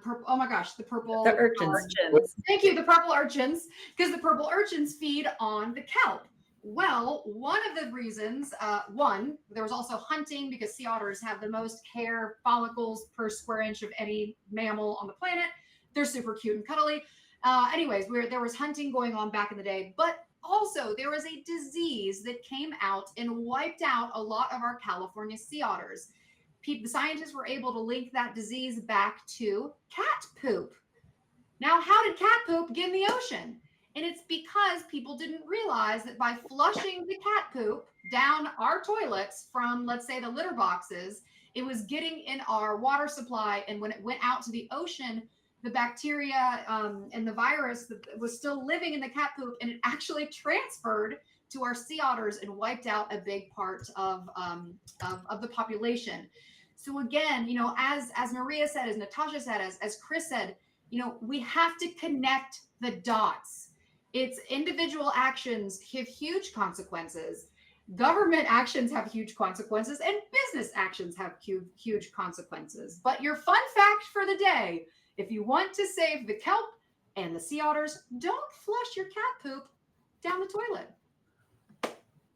purple, oh my gosh, the purple urchins. Thank you, the purple urchins, because the purple urchins feed on the kelp. Well, one of the reasons, there was also hunting, because sea otters have the most hair follicles per square inch of any mammal on the planet. They're super cute and cuddly. Anyways, there was hunting going on back in the day, but also there was a disease that came out and wiped out a lot of our California sea otters. The scientists were able to link that disease back to cat poop. Now, how did cat poop get in the ocean? And it's because people didn't realize that by flushing the cat poop down our toilets from, let's say, the litter boxes, it was getting in our water supply. And when it went out to the ocean, the bacteria and the virus was still living in the cat poop, and it actually transferred to our sea otters and wiped out a big part of the population. So again, as Maria said, as Natasha said, as Chris said, we have to connect the dots. It's individual actions have huge consequences. Government actions have huge consequences, and business actions have huge consequences. But your fun fact for the day: if you want to save the kelp and the sea otters, don't flush your cat poop down the toilet.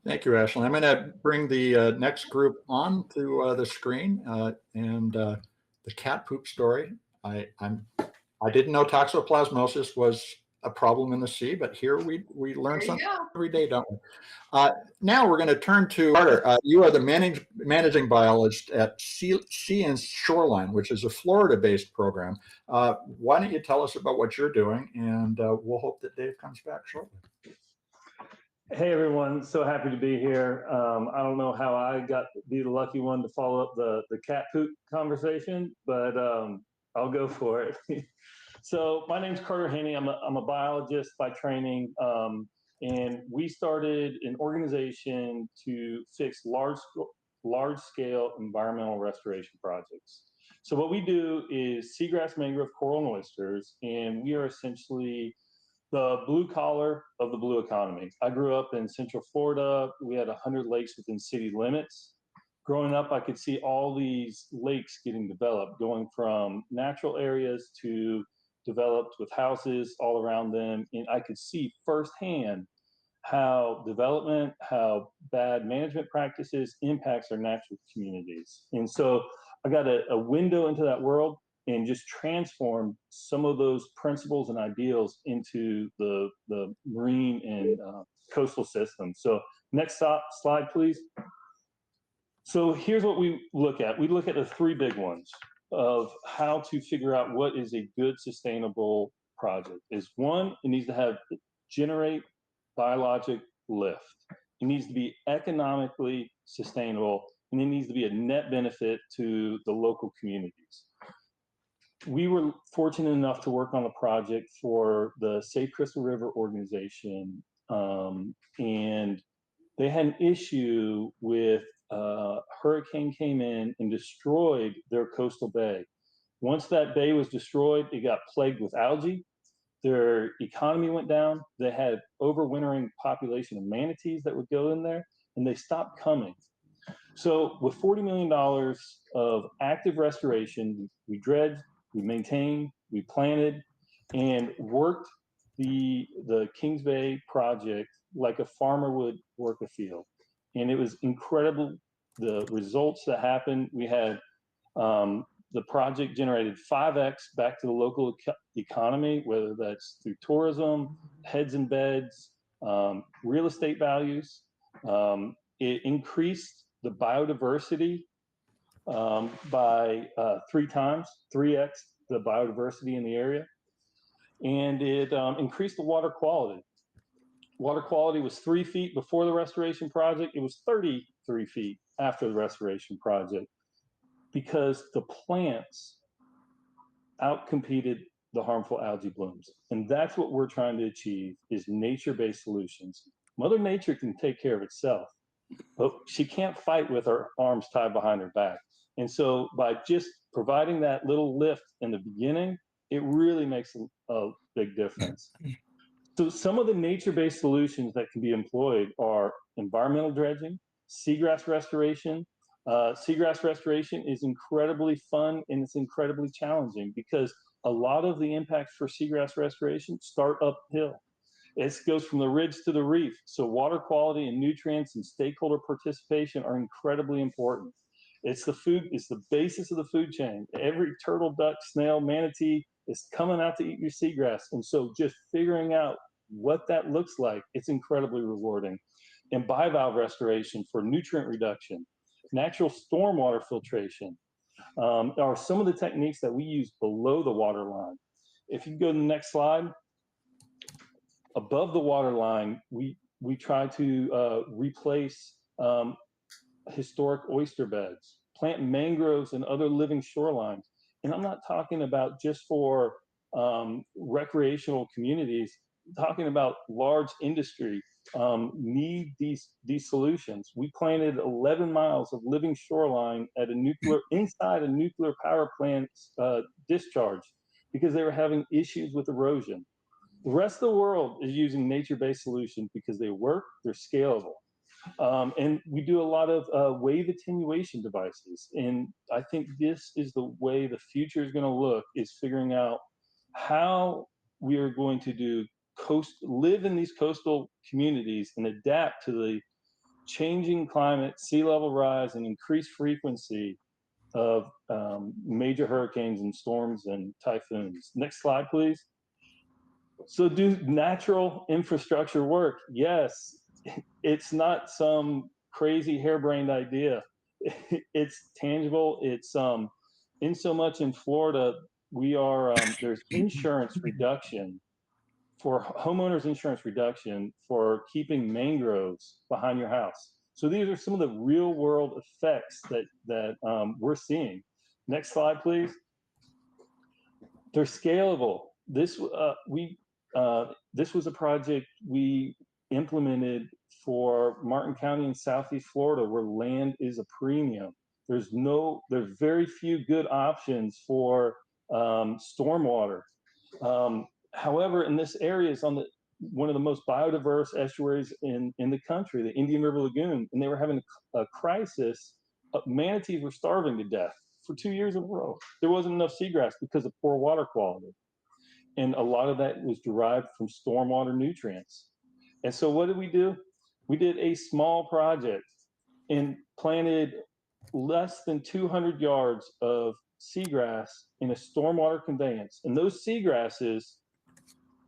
Thank you, Ashley. I'm going to bring the next group on to the screen and the cat poop story. I didn't know toxoplasmosis was a problem in the sea, but here we learn something every day, don't we? Now we're going to turn to Carter. You are the managing biologist at Sea-and-Shoreline, which is a Florida-based program. Why don't you tell us about what you're doing, and we'll hope that Dave comes back shortly. Hey everyone, so happy to be here. I don't know how I got to be the lucky one to follow up the cat poop conversation, but I'll go for it. So my name's Carter Haney. I'm a biologist by training, and we started an organization to fix large-scale environmental restoration projects. So what we do is seagrass, mangrove, coral, and oysters, and we are essentially the blue collar of the blue economy. I grew up in Central Florida. We had 100 lakes within city limits. Growing up, I could see all these lakes getting developed, going from natural areas to developed with houses all around them. And I could see firsthand how development, how bad management practices impacts our natural communities. And so I got a window into that world and just transformed some of those principles and ideals into the marine and coastal system. So next slide, please. So here's what we look at. We look at the three big ones of how to figure out what is a good sustainable project. Is one, it needs to generate biologic lift. It needs to be economically sustainable, and it needs to be a net benefit to the local communities. We were fortunate enough to work on a project for the Safe Crystal River organization, and they had an issue with a hurricane came in and destroyed their coastal bay. Once that bay was destroyed, it got plagued with algae. Their economy went down. They had overwintering population of manatees that would go in there, and they stopped coming. So with $40 million of active restoration, we dredged, we maintained, we planted, and worked the Kings Bay project like a farmer would work a field. And it was incredible, the results that happened. We had the project generated 5x back to the local economy, whether that's through tourism, heads and beds, real estate values. It increased the biodiversity by 3x the biodiversity in the area. And it increased the water quality. Water quality was 3 feet before the restoration project. It was 33 feet after the restoration project, because the plants outcompeted the harmful algae blooms. And that's what we're trying to achieve, is nature-based solutions. Mother Nature can take care of itself, but she can't fight with her arms tied behind her back. And so by just providing that little lift in the beginning, it really makes a big difference. So some of the nature-based solutions that can be employed are environmental dredging, seagrass restoration. Seagrass restoration is incredibly fun and it's incredibly challenging, because a lot of the impacts for seagrass restoration start uphill. It goes from the ridge to the reef. So water quality and nutrients and stakeholder participation are incredibly important. It's the basis of the food chain. Every turtle, duck, snail, manatee is coming out to eat your seagrass. And so just figuring out what that looks like, it's incredibly rewarding. And bivalve restoration for nutrient reduction, natural stormwater filtration are some of the techniques that we use below the water line. If you go to the next slide, above the water line, we try to replace historic oyster beds, plant mangroves and other living shorelines. And I'm not talking about just for recreational communities. I'm talking about large industry need these solutions. We planted 11 miles of living shoreline at inside a nuclear power plant discharge, because they were having issues with erosion. The rest of the world is using nature-based solutions because they work, they're scalable. And we do a lot of wave attenuation devices. And I think this is the way the future is going to look, is figuring out how we are going to live in these coastal communities and adapt to changing climate, sea level rise, and increased frequency of major hurricanes and storms and typhoons. Next slide, please. So do natural infrastructure work? Yes. It's not some crazy harebrained idea. It's tangible. It's in so much in Florida, we are there's insurance reduction for homeowners insurance reduction for keeping mangroves behind your house. So these are some of the real world effects that we're seeing. Next slide, please. They're scalable. This was a project we implemented for Martin County in Southeast Florida, where land is a premium. There's very few good options for stormwater. However, in this area is on one of the most biodiverse estuaries in the country, the Indian River Lagoon, and they were having a crisis. Manatees were starving to death for 2 years in a row. There wasn't enough seagrass because of poor water quality. And a lot of that was derived from stormwater nutrients. And so what did we do? We did a small project and planted less than 200 yards of seagrass in a stormwater conveyance. And those seagrasses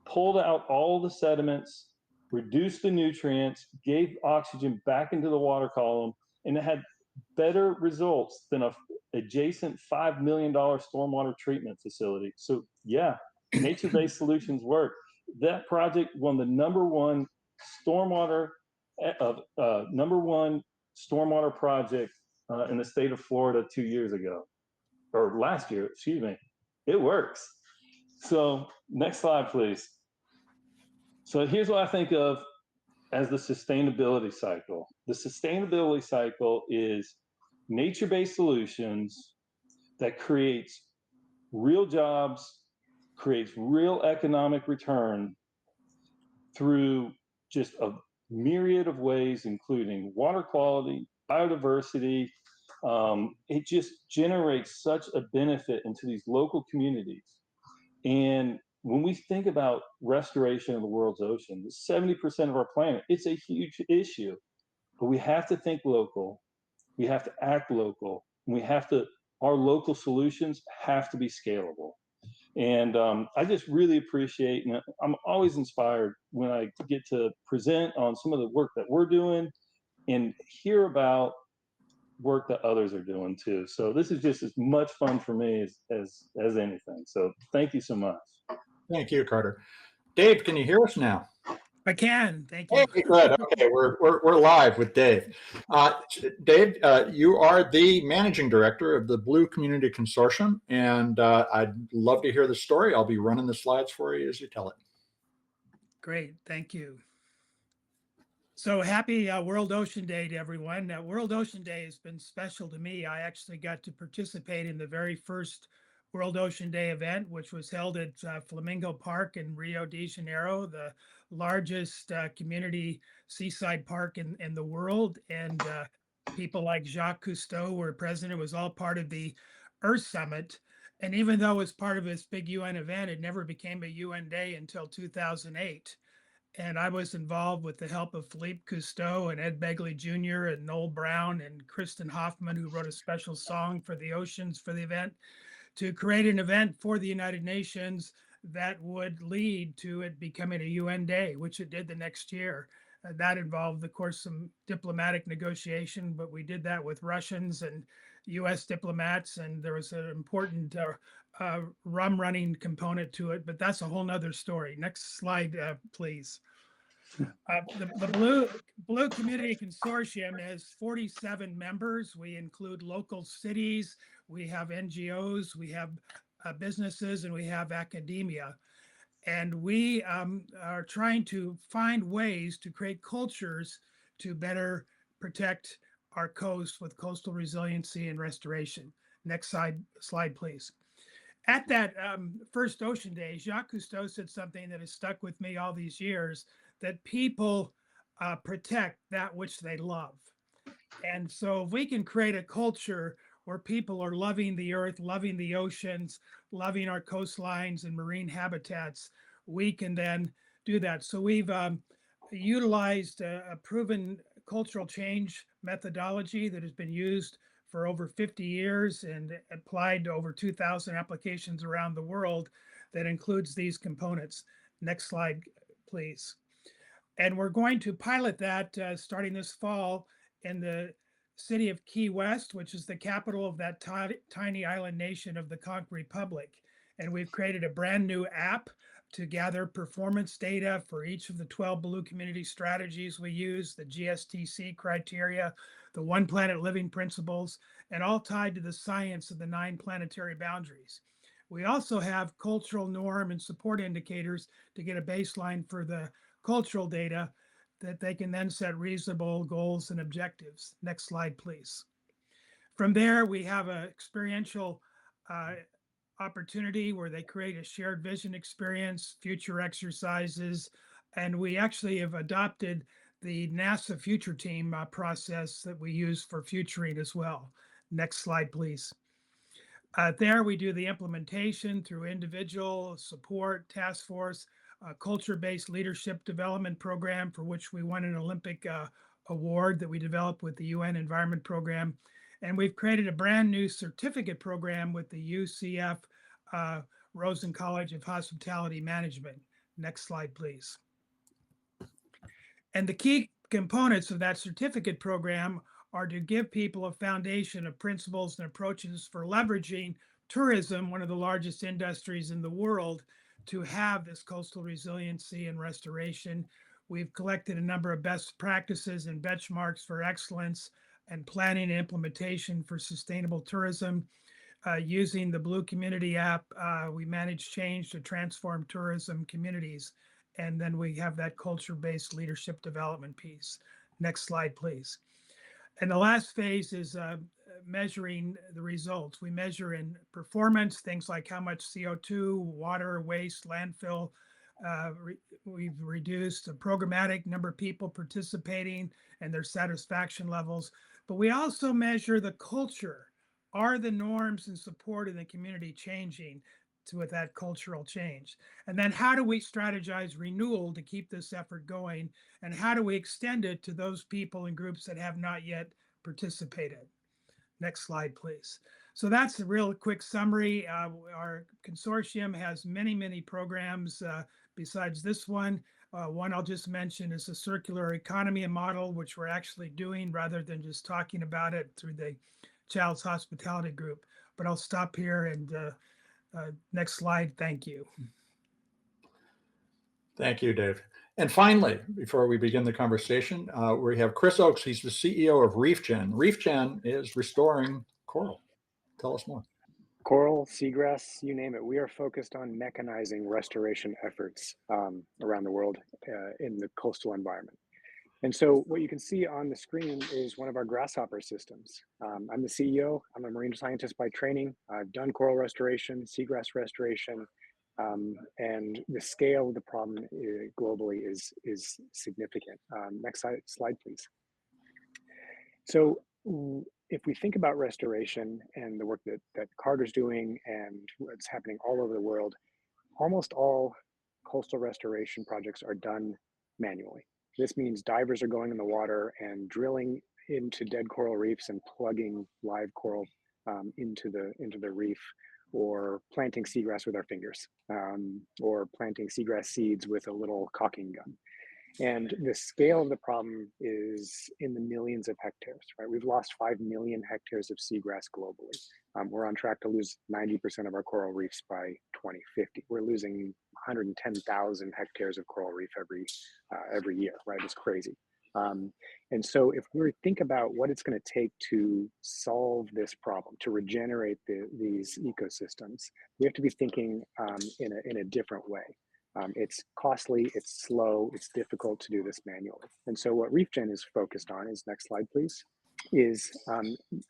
pulled out all the sediments, reduced the nutrients, gave oxygen back into the water column, and it had better results than an adjacent $5 million stormwater treatment facility. So yeah, nature-based solutions work. That project won the number one stormwater project in the state of Florida 2 years ago, or last year, excuse me. It works. So next slide, please. So here's what I think of as the sustainability cycle. The sustainability cycle is nature-based solutions that creates real jobs, creates real economic return through just a myriad of ways, including water quality, biodiversity. It just generates such a benefit into these local communities. And when we think about restoration of the world's ocean, 70% of our planet, it's a huge issue. But we have to think local, we have to act local, and our local solutions have to be scalable. And I just really appreciate, and I'm always inspired when I get to present on some of the work that we're doing and hear about work that others are doing too. So this is just as much fun for me as anything. So thank you so much. Thank you, Carter. Dave, can you hear us now? I can. Thank you. Hey, good. Okay, we're live with Dave. Dave, you are the managing director of the Blue Community Consortium, and I'd love to hear the story. I'll be running the slides for you as you tell it. Great. Thank you. So happy World Ocean Day to everyone. World Ocean Day has been special to me. I actually got to participate in the very first World Ocean Day event, which was held at Flamingo Park in Rio de Janeiro, the largest community seaside park in the world. And people like Jacques Cousteau were president. It was all part of the Earth Summit. And even though it was part of this big UN event, it never became a UN day until 2008. And I was involved with the help of Philippe Cousteau and Ed Begley Jr. and Noel Brown and Kristen Hoffman, who wrote a special song for the oceans for the event, to create an event for the United Nations that would lead to it becoming a UN day, which it did the next year. That involved, of course, some diplomatic negotiation, but we did that with Russians and US diplomats, and there was an important rum running component to it, but that's a whole nother story. Next slide, please. The Blue Community Consortium has 47 members. We include local cities, we have NGOs, we have businesses, and we have academia. And we are trying to find ways to create cultures to better protect our coast with coastal resiliency and restoration. Next slide, please. At that first Ocean Day, Jacques Cousteau said something that has stuck with me all these years, that people protect that which they love. And so if we can create a culture where people are loving the earth, loving the oceans, loving our coastlines and marine habitats, we can then do that. So we've utilized a proven cultural change methodology that has been used for over 50 years and applied to over 2,000 applications around the world that includes these components. Next slide, please. And we're going to pilot that starting this fall in the city of Key West, which is the capital of that tiny island nation of the Conch Republic. And we've created a brand new app to gather performance data for each of the 12 blue community strategies we use, the GSTC criteria, the One Planet Living principles, and all tied to the science of the 9 planetary boundaries. We also have cultural norm and support indicators to get a baseline for the cultural data that they can then set reasonable goals and objectives. Next slide, please. From there, we have an experiential opportunity where they create a shared vision experience, future exercises, and we actually have adopted the NASA Future Team process that we use for futuring as well. Next slide, please. There we do the implementation through individual support, task force, culture-based leadership development program for which we won an Olympic award that we developed with the UN Environment Program. And we've created a brand new certificate program with the UCF Rosen College of Hospitality Management. Next slide, please. And the key components of that certificate program are to give people a foundation of principles and approaches for leveraging tourism, one of the largest industries in the world, to have this coastal resiliency and restoration. We've collected a number of best practices and benchmarks for excellence and planning and implementation for sustainable tourism. Using the Blue Community app, we manage change to transform tourism communities. And then we have that culture-based leadership development piece. Next slide, please. And the last phase is measuring the results. We measure in performance, things like how much CO2, water, waste, landfill we've reduced, a programmatic number of people participating and their satisfaction levels. But we also measure the culture. Are the norms and support in the community changing with that cultural change? And then how do we strategize renewal to keep this effort going? And how do we extend it to those people and groups that have not yet participated? Next slide, please. So that's a real quick summary. Our consortium has many, many programs besides this one. One I'll just mention is a circular economy model, which we're actually doing rather than just talking about it through the Child's Hospitality Group. But I'll stop here and next slide. Thank you. Thank you, Dave. And finally, before we begin the conversation, we have Chris Oakes. He's the CEO of ReefGen. ReefGen is restoring coral. Tell us more. Coral, seagrass, you name it. We are focused on mechanizing restoration efforts around the world in the coastal environment. And so what you can see on the screen is one of our grasshopper systems. I'm the CEO. I'm a marine scientist by training. I've done coral restoration, seagrass restoration, and the scale of the problem globally is significant. Next slide, please. So if we think about restoration and the work that Carter's doing and what's happening all over the world, almost all coastal restoration projects are done manually. This means divers are going in the water and drilling into dead coral reefs and plugging live coral into the reef, or planting seagrass with our fingers, or planting seagrass seeds with a little caulking gun. And the scale of the problem is in the millions of hectares, right? We've lost 5 million hectares of seagrass globally. We're on track to lose 90% of our coral reefs by 2050. We're losing 110,000 hectares of coral reef every year, right? It's crazy. And so if we think about what it's going to take to solve this problem, to regenerate these ecosystems, we have to be thinking in a different way. It's costly, it's slow, it's difficult to do this manually. And so what ReefGen is focused on is, next slide please, is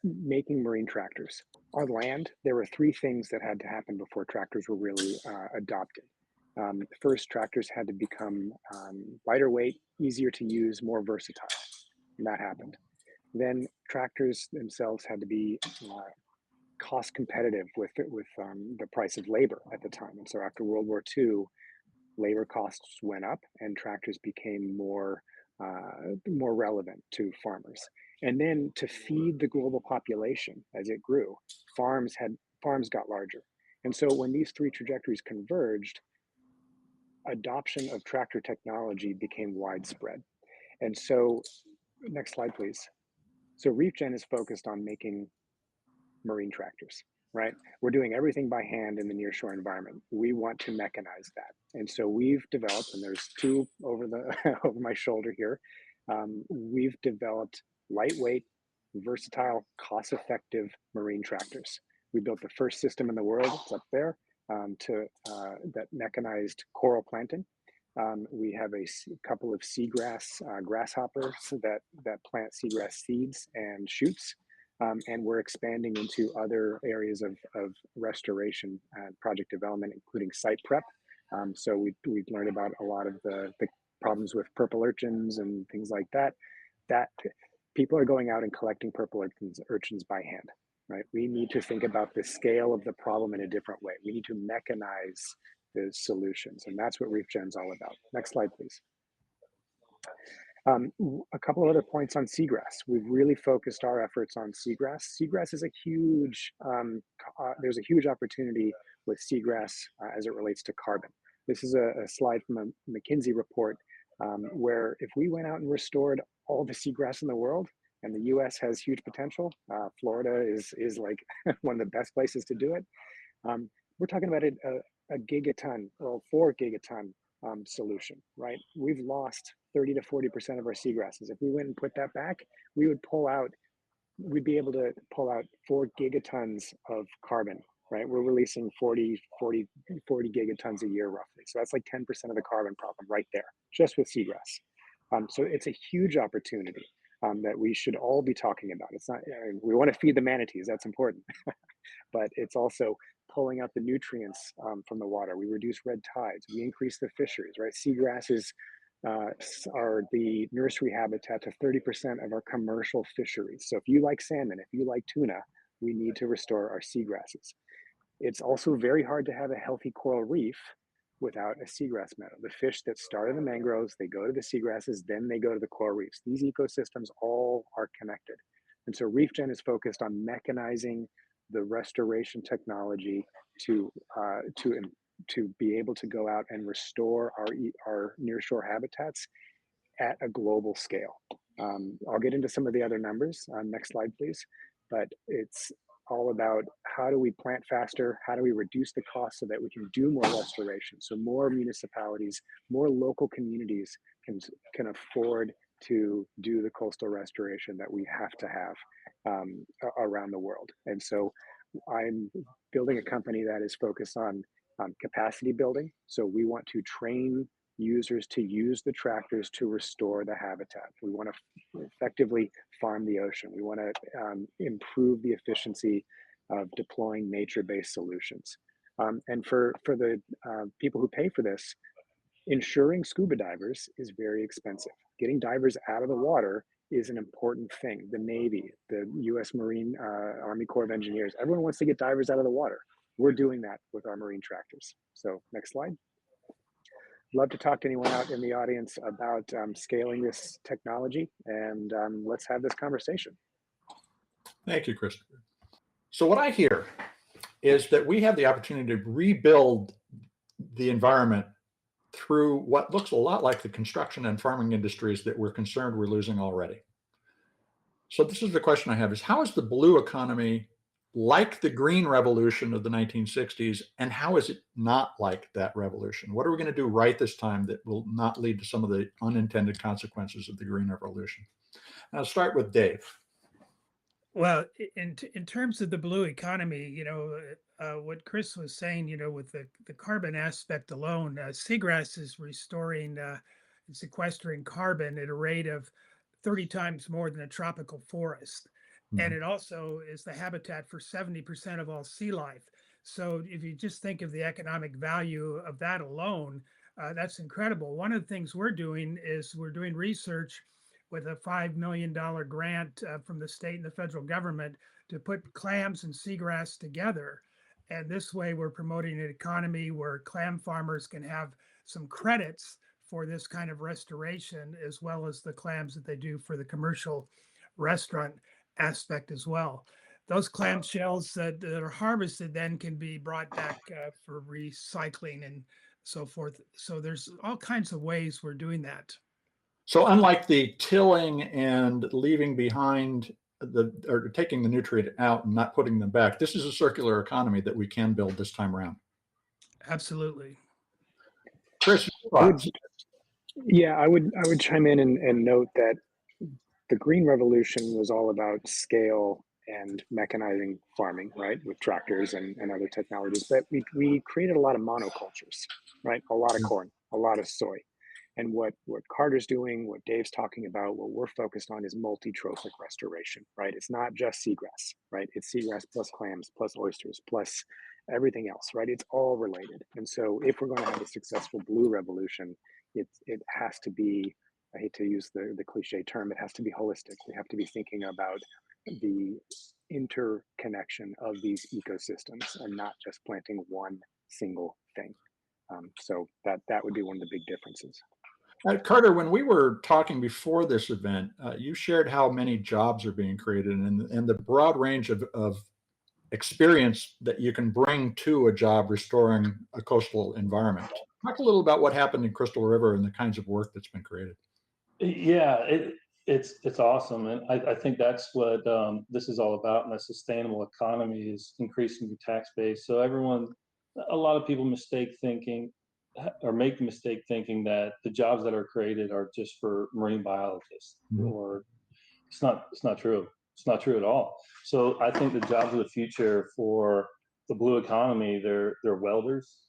making marine tractors. On land, there were 3 things that had to happen before tractors were really adopted. First, tractors had to become lighter weight, easier to use, more versatile, and that happened. Then tractors themselves had to be cost competitive with the price of labor at the time. And so after World War II, labor costs went up and tractors became more more relevant to farmers. And then to feed the global population as it grew, farms got larger. And so when these three trajectories converged, adoption of tractor technology became widespread. And so, next slide, please. So ReefGen is focused on making marine tractors, right? We're doing everything by hand in the nearshore environment. We want to mechanize that. And so we've developed, and there's two over over my shoulder here. We've developed lightweight, versatile, cost-effective marine tractors. We built the first system in the world, it's up there, that mechanized coral planting. We have a couple of seagrass grasshoppers that plant seagrass seeds and shoots. And we're expanding into other areas of restoration and project development, including site prep. So we've learned about a lot of the problems with purple urchins and things like that. That people are going out and collecting purple urchins by hand, right? We need to think about the scale of the problem in a different way. We need to mechanize the solutions, and that's what ReefGen's all about. Next slide, please. A couple of other points on seagrass. We've really focused our efforts on seagrass. Seagrass is a huge, there's a huge opportunity with seagrass as it relates to carbon. This is a slide from a McKinsey report where if we went out and restored all the seagrass in the world, and the US has huge potential, Florida is like one of the best places to do it. We're talking about a gigaton or 4 gigaton solution, right? We've lost 30 to 40% of our seagrasses. If we went and put that back, we'd be able to pull out 4 gigatons of carbon, right? We're releasing 40 gigatons a year roughly. So that's like 10% of the carbon problem right there, just with seagrass. So it's a huge opportunity that we should all be talking about. It's not, we want to feed the manatees, that's important, but it's also pulling out the nutrients from the water. We reduce red tides, we increase the fisheries, right? Seagrasses are the nursery habitat to 30% of our commercial fisheries. So if you like salmon, if you like tuna, we need to restore our seagrasses. It's also very hard to have a healthy coral reef without a seagrass meadow. The fish that start in the mangroves, they go to the seagrasses, then they go to the coral reefs. These ecosystems all are connected. And so ReefGen is focused on mechanizing the restoration technology to be able to go out and restore our nearshore habitats at a global scale. I'll get into some of the other numbers. Next slide, please. But it's all about how do we plant faster? How do we reduce the cost so that we can do more restoration? So more municipalities, more local communities can afford to do the coastal restoration that we have to have around the world. And so I'm building a company that is focused on capacity building. So we want to train users to use the tractors to restore the habitat. We want to effectively farm the ocean. We want to improve the efficiency of deploying nature-based solutions. And for the people who pay for this, insuring scuba divers is very expensive. Getting divers out of the water is an important thing. The Navy, the US Marine Army Corps of Engineers, everyone wants to get divers out of the water. We're doing that with our marine tractors. So next slide. Love to talk to anyone out in the audience about scaling this technology, and let's have this conversation. Thank you, Christopher. So what I hear is that we have the opportunity to rebuild the environment through what looks a lot like the construction and farming industries that we're concerned we're losing already. So this is the question I have is, how is the blue economy like the green revolution of the 1960s, and how is it not like that revolution? What are we going to do right this time that will not lead to some of the unintended consequences of the green revolution? I'll start with Dave. Well, in terms of the blue economy, what Chris was saying, with the carbon aspect alone, seagrass is restoring and sequestering carbon at a rate of 30 times more than a tropical forest. And it also is the habitat for 70% of all sea life. So if you just think of the economic value of that alone, that's incredible. One of the things we're doing is we're doing research with a $5 million grant from the state and the federal government to put clams and seagrass together. And this way we're promoting an economy where clam farmers can have some credits for this kind of restoration, as well as the clams that they do for the commercial restaurant aspect as well. Those clam shells that are harvested then can be brought back for recycling and so forth. So there's all kinds of ways we're doing that. So unlike the tilling and leaving behind or taking the nutrient out and not putting them back, this is a circular economy that we can build this time around. Absolutely. Chris, your thoughts? Yeah, I would chime in and note that the Green Revolution was all about scale and mechanizing farming, right, with tractors and other technologies. But we created a lot of monocultures, right? A lot of corn, a lot of soy. And what Carter's doing, what Dave's talking about, what we're focused on is multi-trophic restoration, right? It's not just seagrass, right? It's seagrass plus clams, plus oysters, plus everything else, right? It's all related. And so if we're going to have a successful blue revolution, it has to be, I hate to use the cliche term, it has to be holistic. We have to be thinking about the interconnection of these ecosystems and not just planting one single thing. So that would be one of the big differences. Carter, when we were talking before this event, you shared how many jobs are being created and the broad range of experience that you can bring to a job restoring a coastal environment. Talk a little about what happened in Crystal River and the kinds of work that's been created. Yeah, it's awesome, and I think that's what this is all about. And a sustainable economy is increasing your tax base. So a lot of people make the mistake thinking that the jobs that are created are just for marine biologists, or it's not true. It's not true at all. So I think the jobs of the future for the blue economy, they're welders.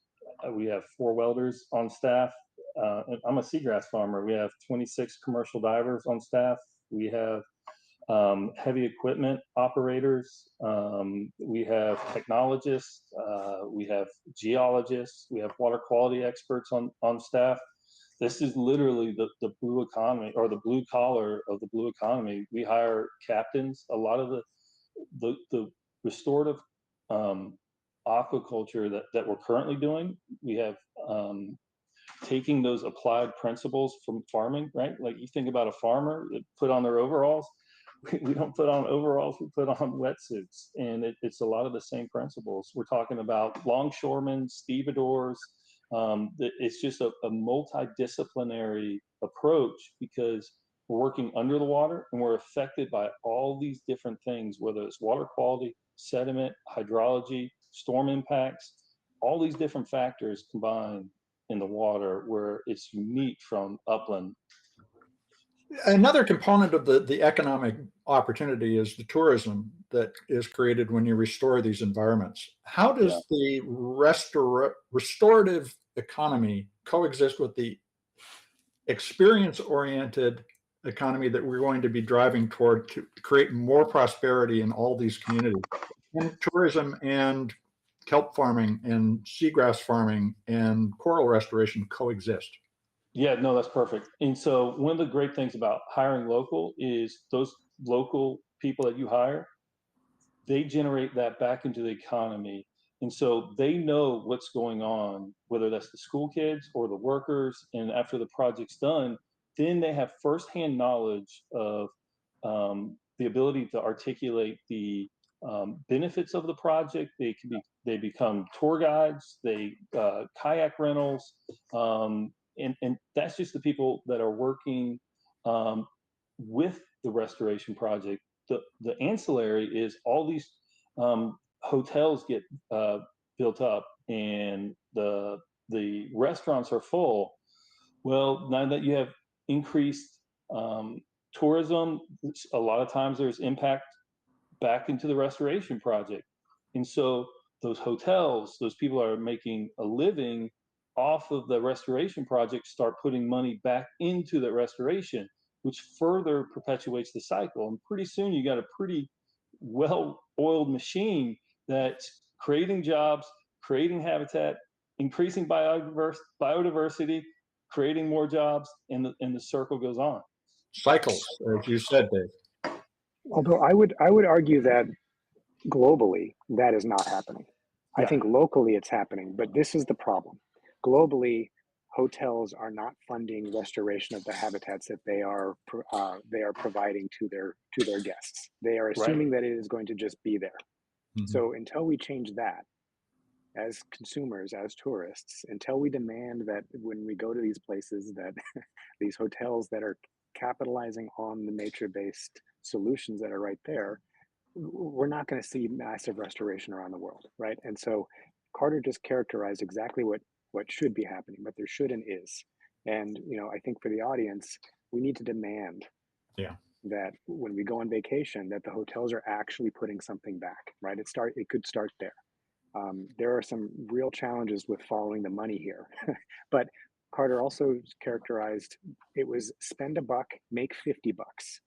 We have 4 welders on staff. I'm a seagrass farmer. We have 26 commercial divers on staff. We have heavy equipment operators. We have technologists. We have geologists. We have water quality experts on staff. This is literally the blue economy, or the blue collar of the blue economy. We hire captains. A lot of the restorative aquaculture that we're currently doing, we have taking those applied principles from farming, right? Like you think about a farmer that put on their overalls. We don't put on overalls, we put on wetsuits. And it's a lot of the same principles. We're talking about longshoremen, stevedores. It's just a multidisciplinary approach, because we're working under the water and we're affected by all these different things, whether it's water quality, sediment, hydrology, storm impacts, all these different factors combined in the water, where it's unique from upland. Another component of the economic opportunity is the tourism that is created when you restore these environments. How does the restorative economy coexist with the experience-oriented economy that we're going to be driving toward to create more prosperity in all these communities? And tourism and kelp farming and seagrass farming and coral restoration coexist. Yeah, no, that's perfect. And so one of the great things about hiring local is those local people that you hire, they generate that back into the economy. And so they know what's going on, whether that's the school kids or the workers. And after the project's done, then they have firsthand knowledge of the ability to articulate the benefits of the project. They become tour guides, kayak rentals, and that's just the people that are working with the restoration project. The ancillary is all these hotels get built up, and the restaurants are full. Well, now that you have increased tourism, a lot of times there's impact back into the restoration project. And so those hotels, those people are making a living off of the restoration project, start putting money back into the restoration, which further perpetuates the cycle. And pretty soon you got a pretty well-oiled machine that's creating jobs, creating habitat, increasing biodiversity, creating more jobs, and the circle goes on. Cycles, as you said, Dave. Although I would argue that globally that is not happening. I think locally it's happening, but this is the problem. Globally, hotels are not funding restoration of the habitats that they are providing to their guests. They are assuming that it is going to just be there. So until we change that, as consumers, as tourists, until we demand that when we go to these places, that these hotels that are capitalizing on the nature-based solutions that are right there, we're not going to see massive restoration around the world, right? And so Carter just characterized exactly what should be happening, what there should and is. And I think for the audience, we need to demand that when we go on vacation, that the hotels are actually putting something back, right? It could start there. There are some real challenges with following the money here, but Carter also characterized it was spend $1, make $50,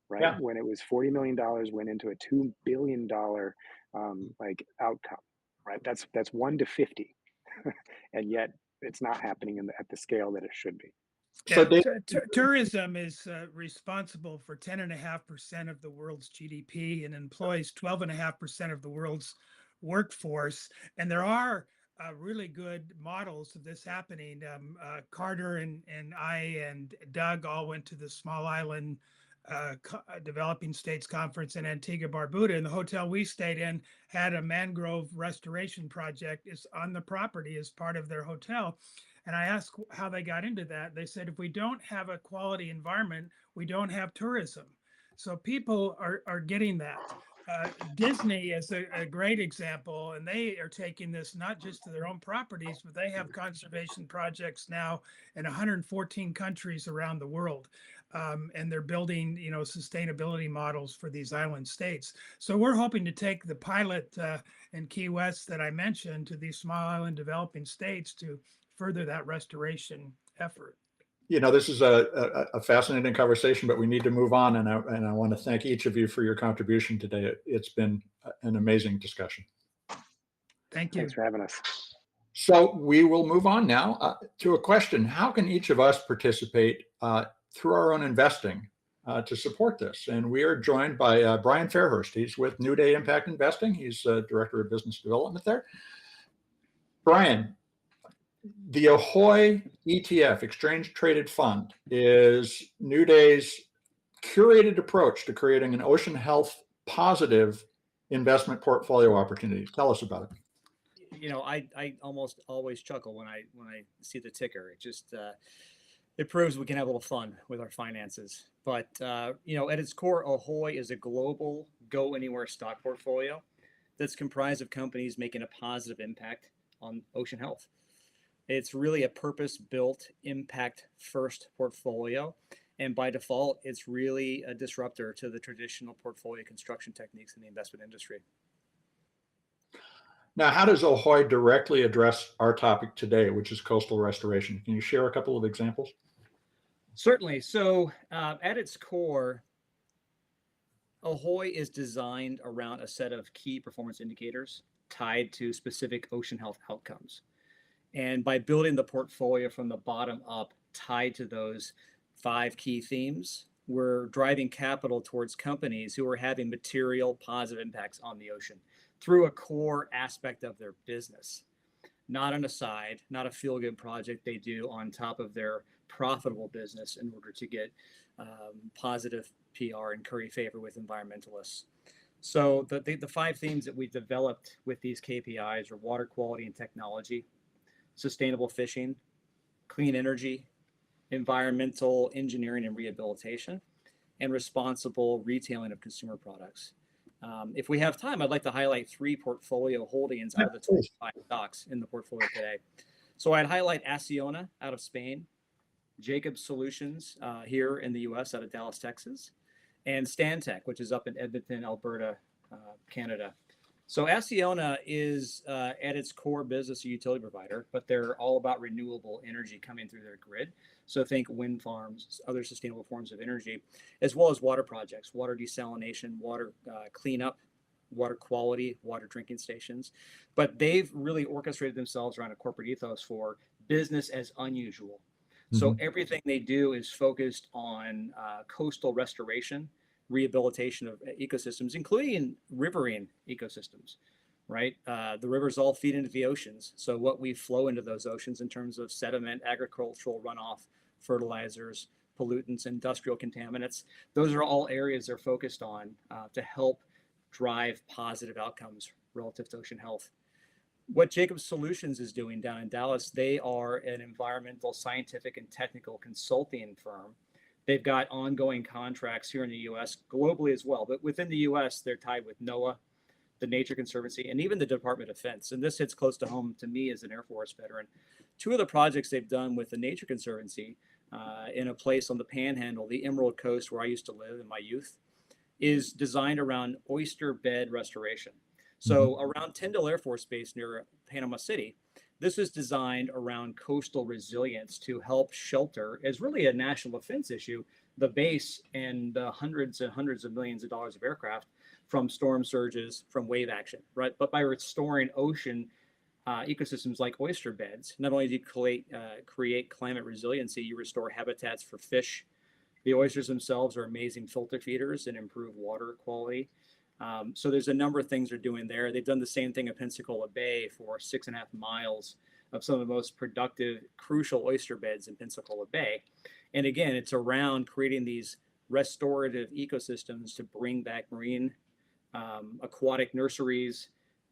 right? Yeah. When it was $40 million went into a $2 billion outcome, right? That's 1 to 50, and yet it's not happening at the scale that it should be. Yeah, tourism is responsible for 10.5% of the world's GDP and employs 12.5% of the world's workforce. And there are really good models of this happening. Carter and I and Doug all went to the Small Island Developing States Conference in Antigua Barbuda, and the hotel we stayed in had a mangrove restoration project on the property as part of their hotel. And I asked how they got into that. They said, if we don't have a quality environment, we don't have tourism. So people are getting that. Disney is a great example, and they are taking this not just to their own properties, but they have conservation projects now in 114 countries around the world. And they're building, sustainability models for these island states. So we're hoping to take the pilot in Key West that I mentioned to these small island developing states to further that restoration effort. This is a fascinating conversation, but we need to move on. And I want to thank each of you for your contribution today. It's been an amazing discussion. Thank you. Thanks for having us. So we will move on now to a question. How can each of us participate through our own investing to support this? And we are joined by Brian Fairhurst. He's with New Day Impact Investing. He's Director of Business Development there. Brian, the Ahoy ETF, Exchange Traded Fund, is New Day's curated approach to creating an ocean health positive investment portfolio opportunity. Tell us about it. I almost always chuckle when I see the ticker. It just it proves we can have a little fun with our finances. But at its core, Ahoy is a global go anywhere stock portfolio that's comprised of companies making a positive impact on ocean health. It's really a purpose-built, impact-first portfolio. And by default, it's really a disruptor to the traditional portfolio construction techniques in the investment industry. Now, how does Ahoy directly address our topic today, which is coastal restoration? Can you share a couple of examples? Certainly. So at its core, Ahoy is designed around a set of key performance indicators tied to specific ocean health outcomes. And by building the portfolio from the bottom up, tied to those 5 key themes, we're driving capital towards companies who are having material positive impacts on the ocean through a core aspect of their business, not an aside, not a feel-good project they do on top of their profitable business in order to get positive PR and curry favor with environmentalists. So the 5 themes that we've developed with these KPIs are water quality and technology, sustainable fishing, clean energy, environmental engineering and rehabilitation, and responsible retailing of consumer products. If we have time, I'd like to highlight 3 portfolio holdings out of the 25 stocks in the portfolio today. So I'd highlight Acciona out of Spain, Jacobs Solutions here in the US out of Dallas, Texas, and Stantec, which is up in Edmonton, Alberta, Canada. So Acciona is at its core business a utility provider, but they're all about renewable energy coming through their grid. So think wind farms, other sustainable forms of energy, as well as water projects, water desalination, water cleanup, water quality, water drinking stations. But they've really orchestrated themselves around a corporate ethos for business as unusual. So everything they do is focused on coastal restoration, rehabilitation of ecosystems, including riverine ecosystems. right? The rivers all feed into the oceans. So what we flow into those oceans in terms of sediment, agricultural runoff, fertilizers, pollutants, industrial contaminants, those are all areas they're focused on to help drive positive outcomes relative to ocean health. What Jacobs Solutions is doing down in Dallas, they are an environmental, scientific, and technical consulting firm. They've got ongoing contracts here in the US, globally as well. But within the US, they're tied with NOAA, the Nature Conservancy, and even the Department of Defense. And this hits close to home to me as an Air Force veteran. Two of the projects they've done with the Nature Conservancy in a place on the Panhandle, the Emerald Coast, where I used to live in my youth, is designed around oyster bed restoration. So around Tyndall Air Force Base near Panama City, this is designed around coastal resilience to help shelter, as really a national defense issue, the base and the hundreds and hundreds of millions of dollars of aircraft from storm surges, from wave action, right? But by restoring ocean ecosystems like oyster beds, not only do you create climate resiliency, you restore habitats for fish. The oysters themselves are amazing filter feeders and improve water quality. So there's a number of things they're doing there. They've done the same thing at Pensacola Bay for 6.5 miles of some of the most productive, crucial oyster beds in Pensacola Bay. And again, it's around creating these restorative ecosystems to bring back marine, aquatic nurseries,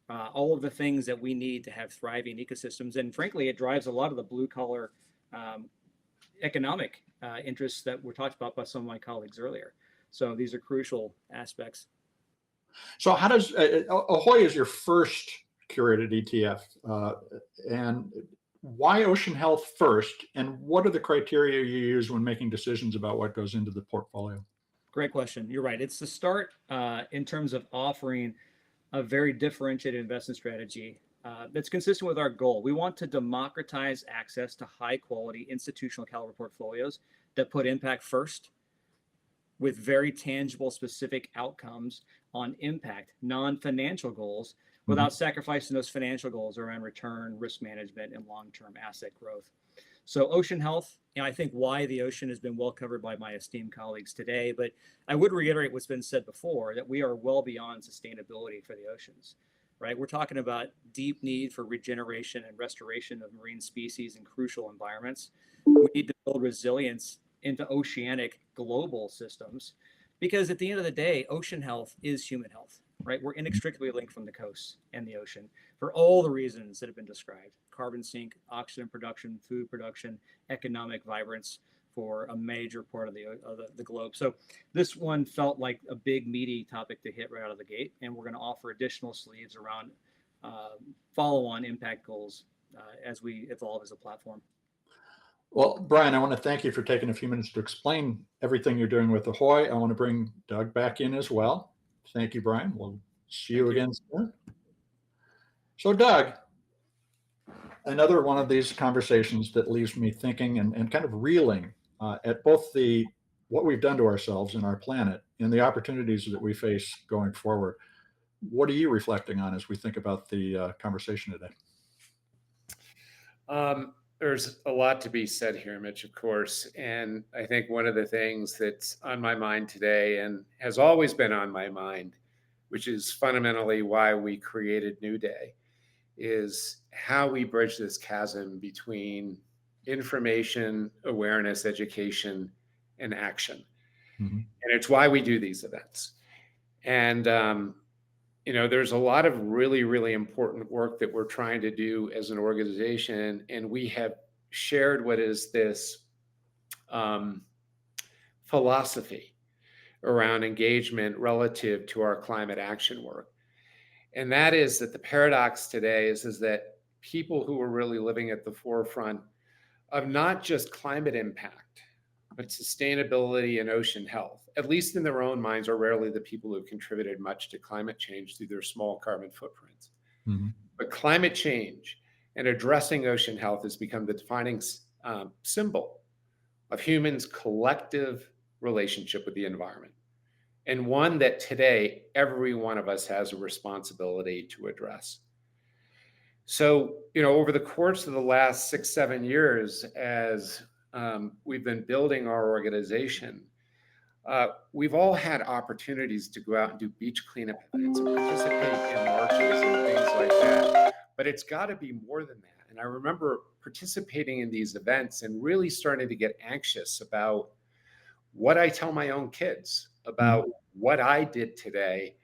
all of the things that we need to have thriving ecosystems. And frankly, it drives a lot of the blue collar economic interests that were talked about by some of my colleagues earlier. So these are crucial aspects. So how does Ahoy is your first curated ETF, and why ocean health first, and what are the criteria you use when making decisions about what goes into the portfolio? Great question. You're right. It's the start in terms of offering a very differentiated investment strategy that's consistent with our goal. We want to democratize access to high quality institutional caliber portfolios that put impact first, with very tangible, specific outcomes on impact, non-financial goals, without sacrificing those financial goals around return, risk management, and long-term asset growth. So ocean health, I think why the ocean has been well covered by my esteemed colleagues today, but I would reiterate what's been said before, that we are well beyond sustainability for the oceans, right? We're talking about deep need for regeneration and restoration of marine species in crucial environments. We need to build resilience into oceanic global systems, because at the end of the day, ocean health is human health, right? We're inextricably linked from the coast and the ocean for all the reasons that have been described: carbon sink, oxygen production, food production, economic vibrance for a major part of the globe. So this one felt like a big meaty topic to hit right out of the gate, and we're going to offer additional sleeves around follow-on impact goals as we evolve as a platform. Well, Brian, I want to thank you for taking a few minutes to explain everything you're doing with Ahoy. I want to bring Doug back in as well. Thank you, Brian. We'll see you again soon. So, Doug, another one of these conversations that leaves me thinking and kind of reeling at both what we've done to ourselves and our planet and the opportunities that we face going forward. What are you reflecting on as we think about the conversation today? There's a lot to be said here, Mitch, of course. And I think one of the things that's on my mind today and has always been on my mind, which is fundamentally why we created New Day, is how we bridge this chasm between information, awareness, education, and action. And it's why we do these events. And there's a lot of really, really important work that we're trying to do as an organization. And we have shared what is this philosophy around engagement relative to our climate action work. And that is that the paradox today is that people who are really living at the forefront of not just climate impact, but sustainability and ocean health, at least in their own minds, are rarely the people who have contributed much to climate change through their small carbon footprints. But climate change and addressing ocean health has become the defining symbol of humans' collective relationship with the environment, and one that today every one of us has a responsibility to address. So, over the course of the last 6-7 years, as we've been building our organization, We've all had opportunities to go out and do beach cleanup events and participate in marches and things like that, but it's got to be more than that. And I remember participating in these events and really starting to get anxious about what I tell my own kids about what I did today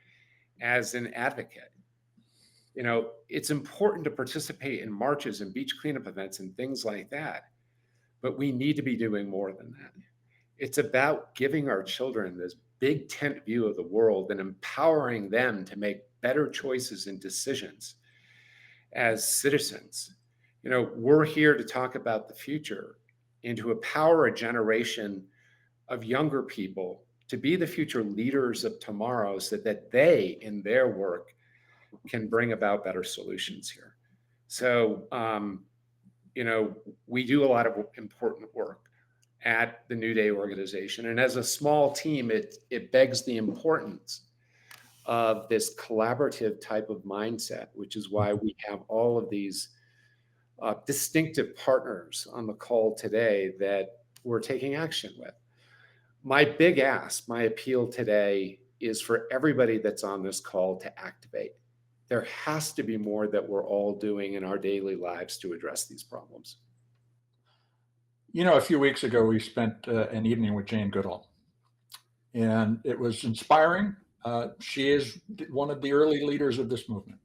as an advocate. You know, it's important to participate in marches and beach cleanup events and things like that, but we need to be doing more than that. It's about giving our children this big tent view of the world and empowering them to make better choices and decisions as citizens. You know, we're here to talk about the future and to empower a generation of younger people to be the future leaders of tomorrow so that they, in their work, can bring about better solutions here. So, you know, we do a lot of important work at the New Day organization. And as a small team, it begs the importance of this collaborative type of mindset, which is why we have all of these distinctive partners on the call today that we're taking action with. My big ask, my appeal today is for everybody that's on this call to activate. There has to be more that we're all doing in our daily lives to address these problems. You know, a few weeks ago, we spent an evening with Jane Goodall, and it was inspiring. She is one of the early leaders of this movement.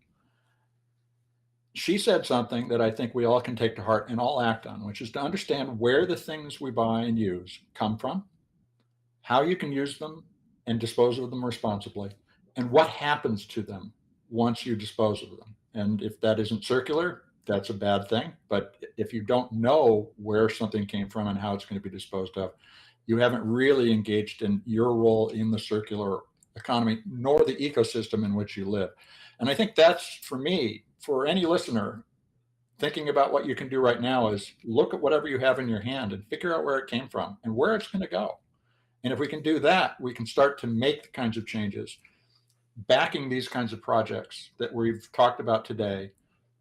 She said something that I think we all can take to heart and all act on, which is to understand where the things we buy and use come from, how you can use them and dispose of them responsibly, and what happens to them once you dispose of them. And if that isn't circular, that's a bad thing. But if you don't know where something came from and how it's going to be disposed of, you haven't really engaged in your role in the circular economy, nor the ecosystem in which you live. And I think that's, for me, for any listener, thinking about what you can do right now is look at whatever you have in your hand and figure out where it came from and where it's going to go. And if we can do that, we can start to make the kinds of changes, backing these kinds of projects that we've talked about today,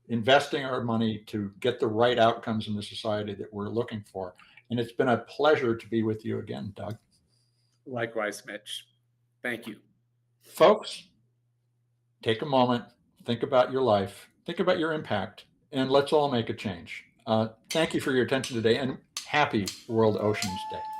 investing our money to get the right outcomes in the society that we're looking for. And it's been a pleasure to be with you again, Doug. Likewise, Mitch. Thank you. Folks, take a moment, think about your life, think about your impact, and let's all make a change. Thank you for your attention today, and happy World Oceans Day.